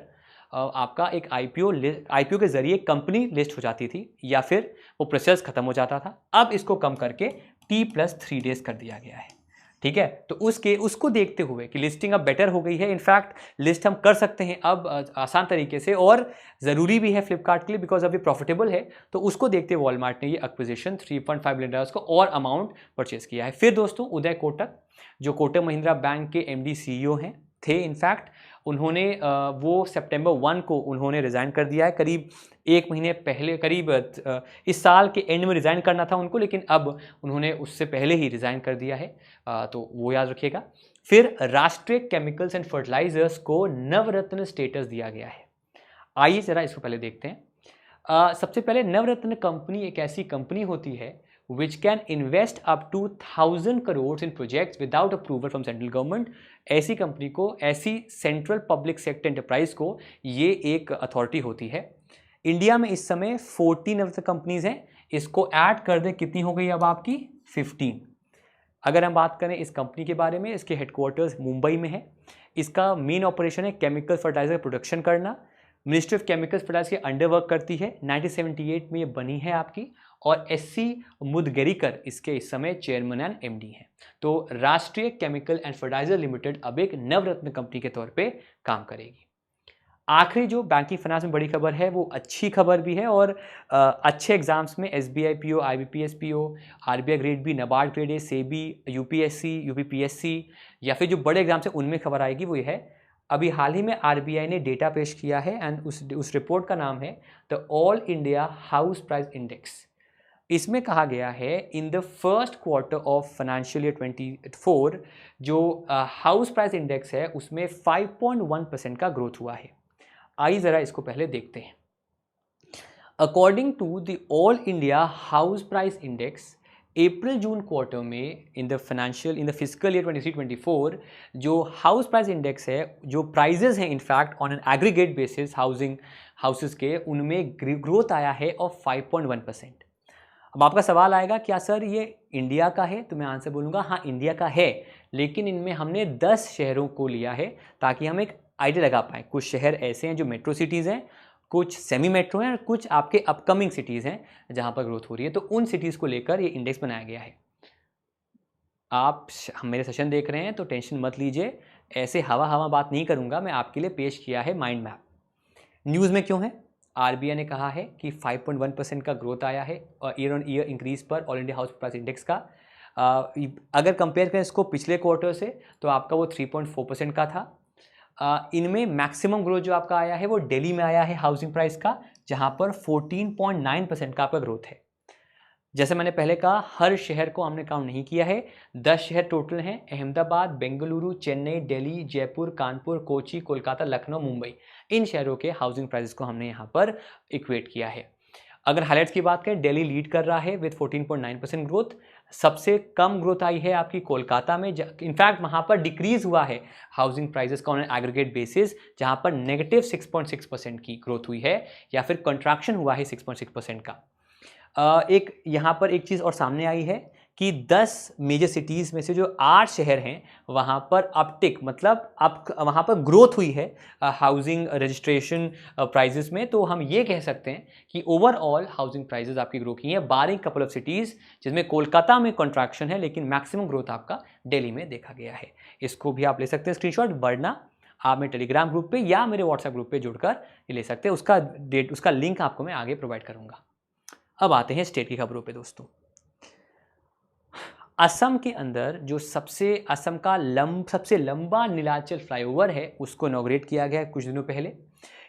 आपका एक IPO के जरिए कंपनी लिस्ट हो जाती थी या फिर वो प्रोसेस खत्म हो जाता था। अब इसको कम करके T+3 डेज कर दिया गया है। ठीक है, तो उसको देखते हुए कि लिस्टिंग अब बेटर हो गई है, इनफैक्ट लिस्ट हम कर सकते हैं अब आसान तरीके से, और ज़रूरी भी है फ्लिपकार्ट के लिए बिकॉज अभी प्रॉफिटेबल है। तो उसको देखते हुए वॉलमार्ट ने ये एक्विजिशन $3.5 बिलियन को और अमाउंट परचेज किया है। फिर दोस्तों उदय कोटक, जो कोटक महिंद्रा बैंक के MD CEO हैं थे, इनफैक्ट उन्होंने वो सितंबर 1 को उन्होंने रिज़ाइन कर दिया है। करीब 1 महीने पहले, करीब इस साल के एंड में रिज़ाइन करना था उनको, लेकिन अब उन्होंने उससे पहले ही रिज़ाइन कर दिया है, तो वो याद रखिएगा। फिर राष्ट्रीय केमिकल्स एंड फर्टिलाइजर्स को नवरत्न स्टेटस दिया गया है। आइए ज़रा इसको पहले देखते हैं। सबसे पहले नवरत्न कंपनी एक ऐसी कंपनी होती है which can invest up to 1,000 crores in projects without approval from central government। ऐसी कंपनी को, ऐसी सेंट्रल पब्लिक सेक्टर एंटरप्राइज को ये एक अथॉरिटी होती है। इंडिया में इस समय 14 नवरत्न कंपनीज हैं, इसको ऐड कर दे कितनी हो गई अब आपकी 15। अगर हम बात करें इस कंपनी के बारे में, इसके हेडक्वार्टर्स मुंबई में है। इसका मेन ऑपरेशन है केमिकल फर्टिलाइजर प्रोडक्शन करना। मिनिस्ट्री ऑफ केमिकल्स फर्टिलाइजर के अंडर वर्क करती है। 1978 में ये बनी है आपकी, और SC मुदगेरीकर इसके इस समय चेयरमैन एंड MD हैं। तो राष्ट्रीय केमिकल एंड फर्टिलाइजर लिमिटेड अब एक नवरत्न कंपनी के तौर पे काम करेगी। आखिरी जो बैंकिंग फाइनेंस में बड़ी खबर है वो अच्छी खबर भी है, और अच्छे एग्जाम्स में SBI PO, IBPS PO, RBI grade B, NABARD grade A, SEBI, UPSC, UPPSC या फिर जो बड़े एग्जाम्स हैं उनमें खबर आएगी। वो ये है, अभी हाल ही में RBI ने डेटा पेश किया है एंड उस रिपोर्ट का नाम है the all India house price index. इसमें कहा गया है in the first quarter of financial year 24 जो हाउस प्राइस इंडेक्स है उसमें 5.1% का ग्रोथ हुआ है। आइए ज़रा इसको पहले देखते हैं। According to the all India house price index, April June quarter में इन द फिजिकल ईयर 23-24 जो हाउस प्राइस इंडेक्स है, जो प्राइजेस हैं in fact on an aggregate basis houses के, उनमें ग्रोथ आया है ऑफ 5.1%। अब आपका सवाल आएगा क्या सर ये इंडिया का है, तो मैं आंसर बोलूँगा हाँ इंडिया का है, लेकिन इनमें हमने 10 शहरों को लिया है ताकि हम एक आइडिया लगा पाएँ। कुछ शहर ऐसे हैं जो मेट्रो सिटीज़ हैं, कुछ सेमी मेट्रो हैं और कुछ आपके अपकमिंग सिटीज़ हैं जहाँ पर ग्रोथ हो रही है, तो उन सिटीज़ को लेकर ये इंडेक्स बनाया गया है। आप मेरे सेशन देख रहे हैं तो टेंशन मत लीजिए, ऐसे हवा बात नहीं करूँगा, मैं आपके लिए पेश किया है माइंड मैप। न्यूज़ में क्यों है? आरबीआई ने कहा है कि 5.1% का ग्रोथ आया है ईयर ऑन ईयर इंक्रीज पर all India house price index का। अगर कंपेयर करें इसको पिछले क्वार्टर से तो आपका वो 3.4% का था। इनमें मैक्सिमम ग्रोथ जो आपका आया है वो दिल्ली में आया है हाउसिंग प्राइस का, जहां पर 14.9% का आपका ग्रोथ है। जैसे मैंने पहले कहा, हर शहर को हमने काउंट नहीं किया है, 10 शहर टोटल हैं, अहमदाबाद, बेंगलुरु, चेन्नई, दिल्ली, जयपुर, कानपुर, कोची, कोलकाता, लखनऊ, मुंबई, इन शहरों के हाउसिंग प्राइसेस को हमने यहाँ पर इक्वेट किया है। अगर हाइलाइट्स की बात करें, दिल्ली लीड कर रहा है विद 14.9% ग्रोथ। सबसे कम ग्रोथ आई है आपकी कोलकाता में, इनफैक्ट वहाँ पर डिक्रीज हुआ है हाउसिंग प्राइसेस का ऑन एग्रीगेट बेसिस, जहाँ पर नेगेटिव 6.6% की ग्रोथ हुई है, या फिर कंट्रैक्शन हुआ है 6.6% का। एक यहाँ पर एक चीज़ और सामने आई है कि 10 मेजर सिटीज़ में से जो 8 शहर हैं वहाँ पर अपटिक, मतलब अब वहाँ पर ग्रोथ हुई है हाउसिंग रजिस्ट्रेशन प्राइजेस में। तो हम ये कह सकते हैं कि ओवरऑल हाउसिंग प्राइजेस आपकी ग्रो की हैं, बारिंग कपल ऑफ सिटीज़ जिसमें कोलकाता में कॉन्ट्रैक्शन है, लेकिन मैक्सिमम ग्रोथ आपका दिल्ली में देखा गया है। इसको भी आप ले सकते हैं स्क्रीनशॉट, वरना आप मेरे टेलीग्राम ग्रुप पे या मेरे व्हाट्सएप ग्रुप पे जुड़कर ये ले सकते हैं। उसका लिंक आपको मैं आगे प्रोवाइड करूँगा। अब आते हैं स्टेट की खबरों पे दोस्तों। असम के अंदर जो असम का सबसे लंबा नीलाचल फ्लाईओवर है उसको इनॉग्रेट किया गया है कुछ दिनों पहले।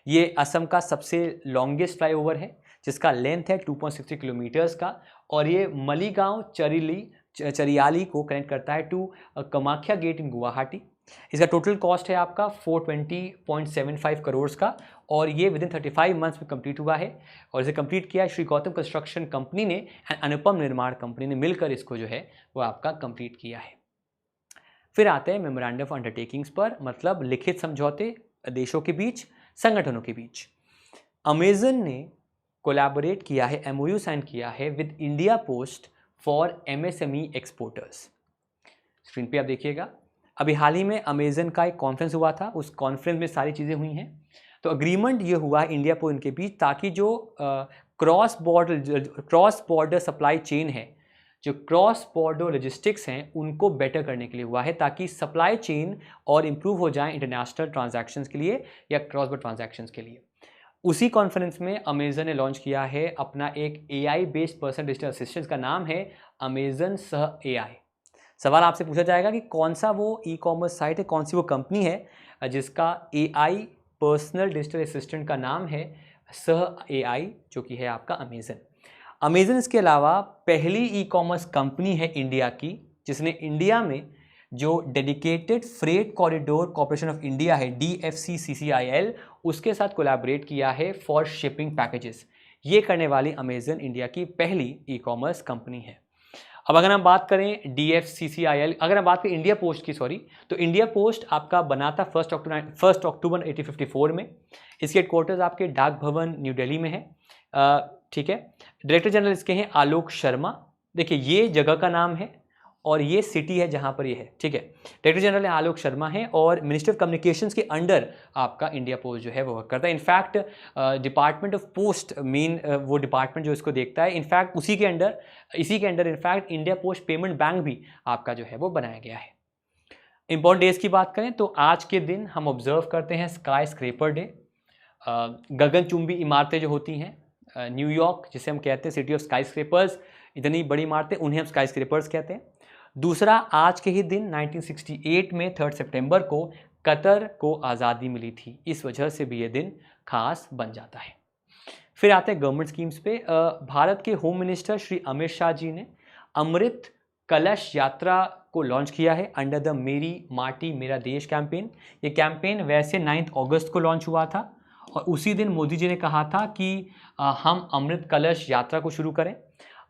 ये असम का सबसे लॉन्गेस्ट फ्लाईओवर है जिसका लेंथ है 2.60 किलोमीटर्स का, और ये मलीगांव चरियाली को कनेक्ट करता है to Kamakhya gate in Guwahati. इसका टोटल कॉस्ट है आपका 420.75 करोड़ का, और ये विदिन 35 मंथ्स में कंप्लीट हुआ है। और इसे कंप्लीट किया श्री गौतम कंस्ट्रक्शन कंपनी ने एंड अनुपम निर्माण कंपनी ने मिलकर इसको जो है वो आपका कंप्लीट किया है। फिर आते हैं मेमोरेंडम ऑफ अंडरटेकिंग्स पर, मतलब लिखित समझौते देशों के बीच, संगठनों के बीच। अमेजन ने कोलैबोरेट किया है, एमओयू साइन किया है with India post for MSME exporters. Screen पे आप देखिएगा, अभी हाल ही में अमेजन का एक कॉन्फ्रेंस हुआ था, उस कॉन्फ्रेंस में सारी चीज़ें हुई हैं। तो अग्रीमेंट ये हुआ है इंडिया पोस्ट के बीच, ताकि जो क्रॉस बॉर्डर सप्लाई चेन है, जो क्रॉस बॉर्डर लॉजिस्टिक्स हैं, उनको बेटर करने के लिए हुआ है, ताकि सप्लाई चेन और इम्प्रूव हो जाए इंटरनेशनल ट्रांजैक्शंस के लिए या क्रॉस बॉर्डर ट्रांजैक्शंस के लिए। उसी कॉन्फ्रेंस में अमेजन ने लॉन्च किया है अपना एक AI based personal digital assistant, का नाम है अमेजन सह AI। सवाल आपसे पूछा जाएगा कि कौन सा वो ई-कॉमर्स साइट है, कौन सी वो कंपनी है जिसका AI पर्सनल डिजिटल असिस्टेंट का नाम है सह AI, जो कि है आपका अमेजन। इसके अलावा पहली ई-कॉमर्स कंपनी है इंडिया की जिसने इंडिया में जो dedicated freight corridor corporation of India है DFCCCIL, उसके साथ कोलैबोरेट किया है फॉर शिपिंग पैकेजेस। ये करने वाली अमेजन इंडिया की पहली ई-कॉमर्स कंपनी है। अब अगर हम बात करें DFCCIL, अगर हम बात करें इंडिया पोस्ट की, तो इंडिया पोस्ट आपका बना था 1 अक्टूबर 1854 में। इसके हेडक्वार्टर्स आपके डाक भवन न्यू दिल्ली में है। ठीक है, डायरेक्टर जनरल इसके हैं आलोक शर्मा। देखिए ये जगह का नाम है और ये सिटी है जहां पर ये है। ठीक है, डायरेक्टर जनरल आलोक शर्मा है और मिनिस्ट्री ऑफ कम्युनिकेशंस के अंडर आपका इंडिया पोस्ट जो है वो वर्क करता है। In fact department of post main वो डिपार्टमेंट जो इसको देखता है, इनफैक्ट इसी के under in fact India post payment bank भी आपका जो है वो बनाया गया है। इंपॉर्टेंट डेज की बात करें तो आज के दिन हम ऑब्जर्व करते हैं स्काई स्क्रेपर डे। गगनचुंबी इमारतें जो होती हैं, न्यूयॉर्क जिसे हम कहते हैं सिटी ऑफ स्काई स्क्रेपर्स, इतनी बड़ी इमारतें उन्हें हम स्काई स्क्रेपर्स कहते हैं। दूसरा, आज के ही दिन 1968 में 3 सितंबर को कतर को आज़ादी मिली थी, इस वजह से भी ये दिन खास बन जाता है। फिर आते हैं गवर्नमेंट स्कीम्स पे। भारत के होम मिनिस्टर श्री अमित शाह जी ने अमृत कलश यात्रा को लॉन्च किया है अंडर द मेरी माटी मेरा देश कैंपेन। ये कैंपेन वैसे 9 अगस्त को लॉन्च हुआ था और उसी दिन मोदी जी ने कहा था कि हम अमृत कलश यात्रा को शुरू करें।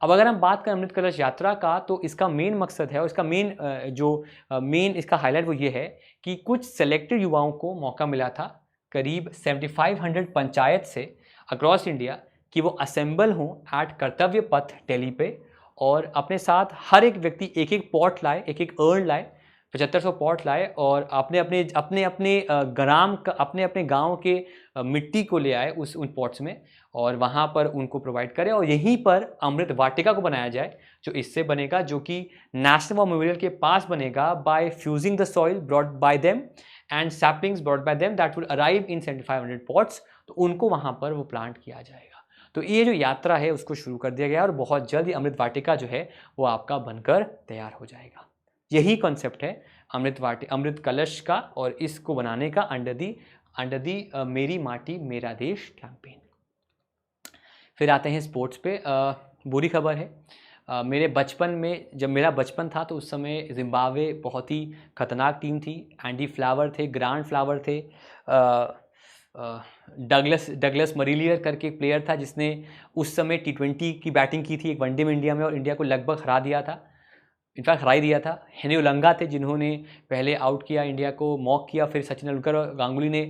अब अगर हम बात करें अमृत कलश यात्रा का, तो इसका मेन मकसद है और इसका मेन इसका हाईलाइट वो ये है कि कुछ सेलेक्टेड युवाओं को मौका मिला था करीब 7500 पंचायत से अक्रॉस इंडिया कि वो असेंबल हों एट कर्तव्य पथ दिल्ली पे, और अपने साथ हर एक व्यक्ति एक एक पॉट लाए, एक एक अर्न लाए, 7500 पॉट लाए, और अपने अपने गांव के मिट्टी को ले आए उन पॉट्स में, और वहाँ पर उनको प्रोवाइड करें, और यहीं पर अमृत वाटिका को बनाया जाए जो इससे बनेगा, जो कि नेशनल वॉर मेमोरियल के पास बनेगा by fusing the soil brought by them and saplings brought by them that would arrive in 7500 pots. तो उनको वहाँ पर वो प्लांट किया जाएगा। तो ये जो यात्रा है उसको शुरू कर दिया गया और बहुत जल्द अमृत वाटिका जो है वो आपका बनकर तैयार हो जाएगा। यही कॉन्सेप्ट है अमृत कलश का, और इसको बनाने का अंडर दी मेरी माटी मेरा देश कैंपेन। फिर आते हैं स्पोर्ट्स पे। बुरी खबर है, मेरे बचपन में, जब मेरा बचपन था तो उस समय जिम्बाब्वे बहुत ही खतरनाक टीम थी। एंडी फ्लावर थे, ग्रांड फ्लावर थे, डगलस मरीलियर करके एक प्लेयर था जिसने उस समय T20 की बैटिंग की थी एक वनडे में इंडिया में, और इंडिया को लगभग हरा दिया था, इनफैक्ट हरा ही दिया था। हेनरी उलंगा थे जिन्होंने पहले आउट किया इंडिया को, मॉक किया, फिर सचिन तेंदुलकर और गांगुली ने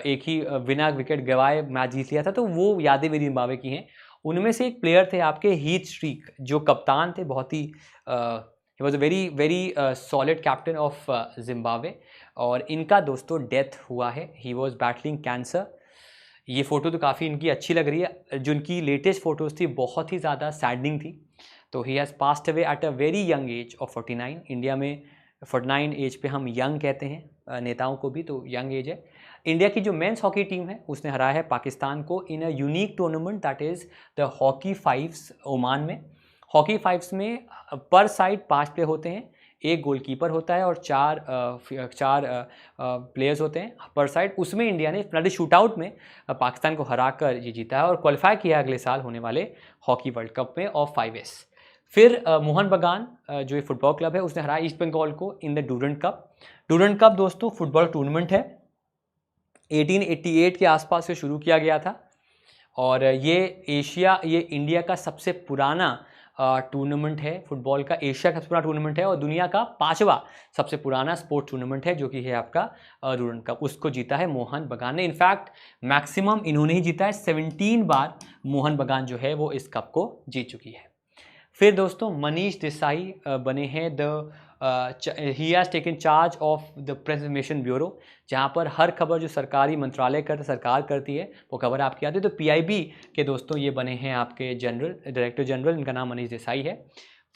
एक ही बिना विकेट गंवाए मैच जीत लिया था। तो वो यादें मेरी जिम्बाब्वे की हैं। उनमें से एक प्लेयर थे आपके हीथ स्ट्रीक, जो कप्तान थे, बहुत ही he was a very solid captain of Zimbabwe, और इनका दोस्तों डेथ हुआ है। He was battling cancer. ये फ़ोटो तो काफ़ी इनकी अच्छी लग रही है, जो इनकी लेटेस्ट फ़ोटोज़ थी बहुत ही ज़्यादा सैडनिंग थी। तो he has passed away at a very young age of 49। India में 49 एज पे हम यंग कहते हैं नेताओं को भी, तो यंग एज है। इंडिया की जो मेंस हॉकी टीम है उसने हराया है पाकिस्तान को in a unique tournament that is the hockey fives Oman में। हॉकी फाइव्स में पर साइड 5 प्लेयर होते हैं, एक गोलकीपर होता है और चार प्लेयर्स होते हैं पर साइड। उसमें इंडिया ने पेनल्टी शूटआउट में पाकिस्तान को हराकर ये जीता है और क्वालिफाई किया अगले साल होने वाले हॉकी वर्ल्ड कप में ऑफ 5S। फिर मोहन बगान जो एक फुटबॉल क्लब है उसने हराया ईस्ट बंगाल को in the Durand cup. Durand cup दोस्तों फुटबॉल टूर्नामेंट है, 1888 के आसपास से शुरू किया गया था, और ये इंडिया का सबसे पुराना टूर्नामेंट है फुटबॉल का, एशिया का सबसे पुराना टूर्नामेंट है, और दुनिया का 5वां सबसे पुराना स्पोर्ट्स टूर्नामेंट है जो कि है आपका डूरंट कप। उसको जीता है मोहन बगान ने। इनफैक्ट मैक्सिमम इन्होंने ही जीता है, 17 बार मोहन बगान जो है वो इस कप को जीत चुकी है। फिर दोस्तों मनीष देसाई बने हैं he has taken charge of the press information bureau, जहाँ पर हर खबर जो सरकारी मंत्रालय सरकार करती है वो खबर आपकी आती है। तो PIB के दोस्तों ये बने हैं आपके डायरेक्टर जनरल, इनका नाम मनीष देसाई है।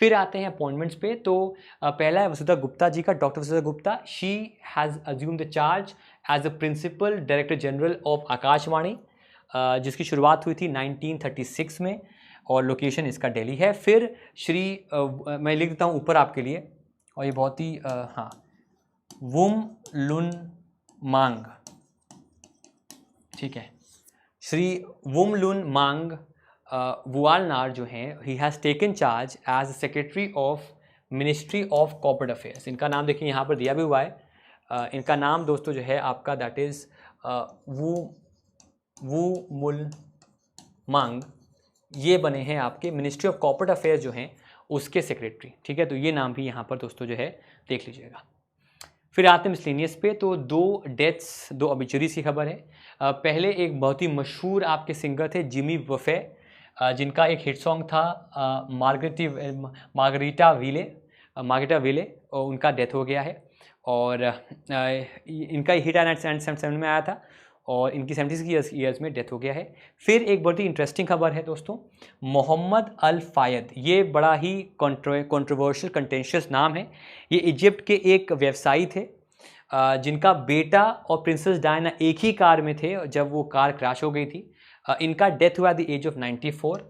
फिर आते हैं अपॉइंटमेंट्स पे। तो पहला है वसुधा गुप्ता जी का, doctor Vasudha Gupta. She has assume the charge as a principal director general of Akashvani, जिसकी शुरुआत हुई थी 1936 में, और लोकेशन इसका दिल्ली है। फिर मैं लिख देता हूँ ऊपर आपके लिए, और ये बहुत ही वुम लुन मांग, ठीक है, श्री वुम लुन मांग वुआलनार जो हैं, he has taken charge as secretary of ministry of corporate affairs. इनका नाम देखिए यहाँ पर दिया भी हुआ है। इनका नाम दोस्तों जो है आपका दैट इज़ वू मुल मांग, ये बने हैं आपके मिनिस्ट्री ऑफ कॉर्पोरेट अफेयर्स जो हैं उसके सेक्रेटरी, ठीक है। तो ये नाम भी यहाँ पर दोस्तों जो है देख लीजिएगा। फिर आते हैं मिसलेनियस पे। तो 2 डेथ्स, 2 ऑबिचुरीज की खबर है। पहले एक बहुत ही मशहूर आपके सिंगर थे जिमी बुफे, जिनका एक हिट सॉन्ग था मार्गरीटा विले, और उनका डेथ हो गया है, और इनका हिट 1977 में आया था, और इनकी 76 ईयर्स में डेथ हो गया है। फिर एक बहुत ही इंटरेस्टिंग खबर है दोस्तों, मोहम्मद अल फायद। ये बड़ा ही कंट्रोवर्शियल कंटेंशियस नाम है। ये इजिप्ट के एक व्यवसायी थे, जिनका बेटा और प्रिंसेस डायना एक ही कार में थे जब वो कार क्रैश हो गई थी। इनका डेथ हुआ at the age of 94।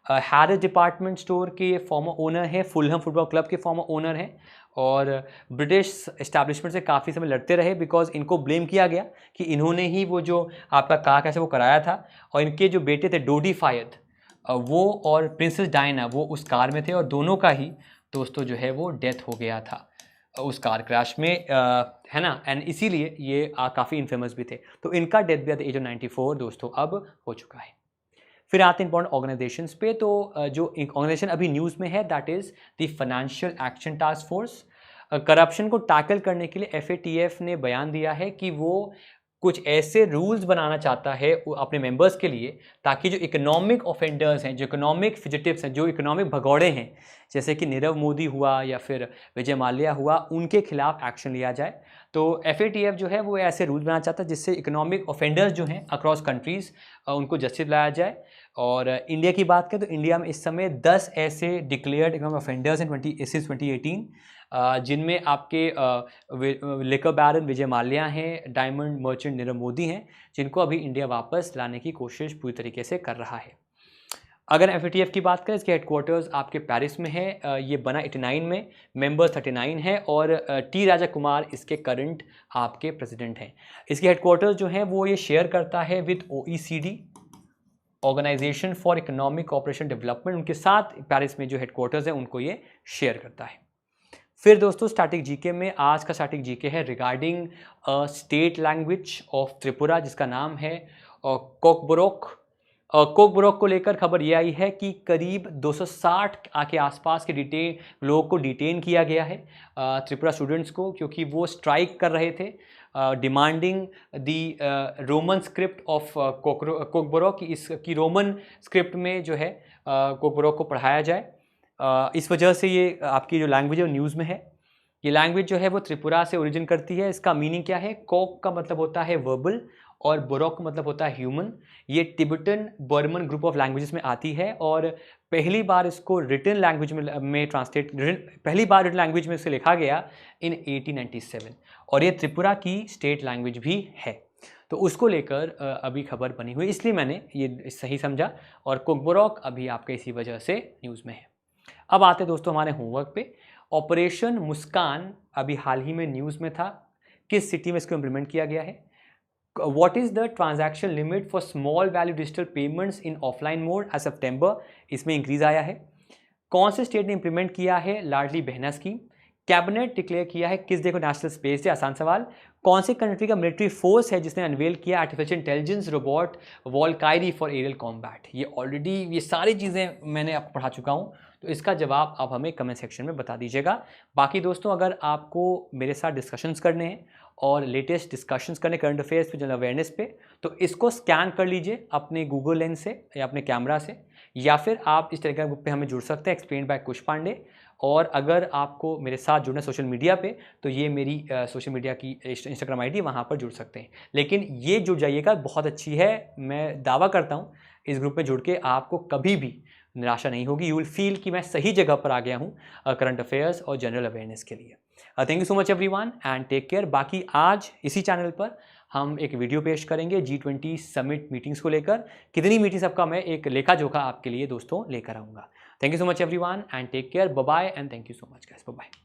Harrods department store के फॉर्मर ओनर है, फुलहम फुटबॉल क्लब के फॉर्मर ओनर हैं, और ब्रिटिश एस्टैब्लिशमेंट से काफ़ी समय लड़ते रहे बिकॉज इनको ब्लेम किया गया कि इन्होंने ही वो जो आपका कार कैसे वो कराया था। और इनके जो बेटे थे डोडी फायद, वो और प्रिंसेस डायना वो उस कार में थे, और दोनों का ही दोस्तों जो है वो डेथ हो गया था। उस कार क्रैश में, है ना, एंड इसीलिए ये काफ़ी इन्फेमस भी थे। तो इनका डेथ भी एट द एज ऑफ 94 दोस्तों अब हो चुका है। फिर आते हैं इंपॉर्टेंट ऑर्गेनाइजेशंस पे। तो जो एक ऑर्गेनाइजेशन अभी न्यूज़ में है that is the financial action task force. Corruption को टैकल करने के लिए FATF ने बयान दिया है कि वो कुछ ऐसे रूल्स बनाना चाहता है अपने मेंबर्स के लिए, ताकि जो इकोनॉमिक ऑफेंडर्स हैं, जो इकोनॉमिक फिजिटिव्स हैं, जो इकोनॉमिक भगौड़े हैं, जैसे कि नीरव मोदी हुआ या फिर विजय माल्या हुआ, उनके खिलाफ एक्शन लिया जाए। तो FATF जो है वो ऐसे रूल्स बनाना चाहता है जिससे इकोनॉमिक ऑफेंडर्स जो हैं अक्रॉस कंट्रीज़ उनको जस्टिस लाया जाए। और इंडिया की बात करें तो इंडिया में इस समय 10 ऐसे डिक्लेयर्ड इकोनॉमिक ऑफेंडर्स हैं 2018, जिनमें आपके लिकर बैरन विजय माल्या हैं, डायमंड मर्चेंट नीरव मोदी हैं, जिनको अभी इंडिया वापस लाने की कोशिश पूरी तरीके से कर रहा है। अगर FATF की बात करें, इसके हेडक्वार्टर्स आपके पेरिस में है। ये बना 89 में, मेंबर्स 39 हैं और T राजा कुमार इसके करंट आपके प्रेसिडेंट हैं। इसके हेडक्वार्टर्स जो हैं वो ये शेयर करता है with OECD, organisation for economic cooperation development. उनके साथ पेरिस में जो हेडक्वार्टर्स हैं उनको ये शेयर करता है। फिर दोस्तों स्टैटिक जीके में आज का स्टैटिक जीके है regarding state language of Tripura, जिसका नाम है कोकबोरोक। कोकबोरोक को लेकर खबर ये आई है कि करीब 260 के आसपास के लोगों को डिटेन किया गया है, त्रिपुरा स्टूडेंट्स को, क्योंकि वो स्ट्राइक कर रहे थे demanding the Roman script of Kokborok, कि इसकी रोमन स्क्रिप्ट में जो है कोकबोरोक को पढ़ाया जाए। इस वजह से ये आपकी जो लैंग्वेज है वो न्यूज़ में है। ये लैंग्वेज जो है वो त्रिपुरा से ओरिजिन करती है। इसका मीनिंग क्या है? कोक का मतलब होता है वर्बल और बोरोक का मतलब होता है ह्यूमन। ये Tibetan Burman group of languages में आती है और पहली बार इसको रिटन लैंग्वेज में पहली बार रिटन लैंग्वेज में इसे लिखा गया इन 1897 और ये त्रिपुरा की स्टेट लैंग्वेज भी है। तो उसको लेकर अभी खबर बनी हुई, इसलिए मैंने ये सही समझा, और कोकबोरोक अभी आपके इसी वजह से न्यूज़ में है। अब आते दोस्तों हमारे होमवर्क पे। ऑपरेशन मुस्कान अभी हाल ही में न्यूज़ में था। किस सिटी में इसको इम्प्लीमेंट किया गया है? What is the transaction limit for small value digital payments in offline mode as September? इसमें इंक्रीज आया है। कौन से स्टेट ने इंप्लीमेंट किया है Ladli Behna scheme? Cabinet declare किया है किस डे को नेशनल स्पेस डे? आसान सवाल। कौन से कंट्री का मिलिट्री फोर्स है जिसने अनवेल किया artificial intelligence robot Valkyrie for aerial combat? ये ऑलरेडी ये सारी चीज़ें मैंने आपको पढ़ा चुका हूँ, तो इसका जवाब आप हमें कमेंट सेक्शन में बता दीजिएगा। बाकी दोस्तों अगर आपको मेरे साथ डिस्कशंस करने हैं और लेटेस्ट डिस्कशंस करने करंट अफेयर्स पे, जनरल अवेयरनेस पे, तो इसको स्कैन कर लीजिए अपने गूगल लेंस से या अपने कैमरा से, या फिर आप इस टेलीग्राम ग्रुप पे हमें जुड़ सकते हैं एक्सप्लेन बाय कुश पांडे। और अगर आपको मेरे साथ जुड़ना है सोशल मीडिया पे, तो ये मेरी सोशल मीडिया की इंस्टाग्राम आईडी, वहाँ पर जुड़ सकते हैं। लेकिन ये जुड़ जाइएगा, बहुत अच्छी है। मैं दावा करता हूँ इस ग्रुप में जुड़ के आपको कभी भी निराशा नहीं होगी। यू विल फील कि मैं सही जगह पर आ गया हूँ करंट अफेयर्स और जनरल अवेयरनेस के लिए। Thank you so much everyone and take care. बाकी आज इसी चैनल पर हम एक वीडियो पेश करेंगे G20 समिट मीटिंग्स को लेकर। कितनी मीटिंग सबका मैं एक लेखा जोखा आपके लिए दोस्तों लेकर आऊँगा। Thank you so much everyone and take care. Bye bye and thank you so much guys. Bye bye.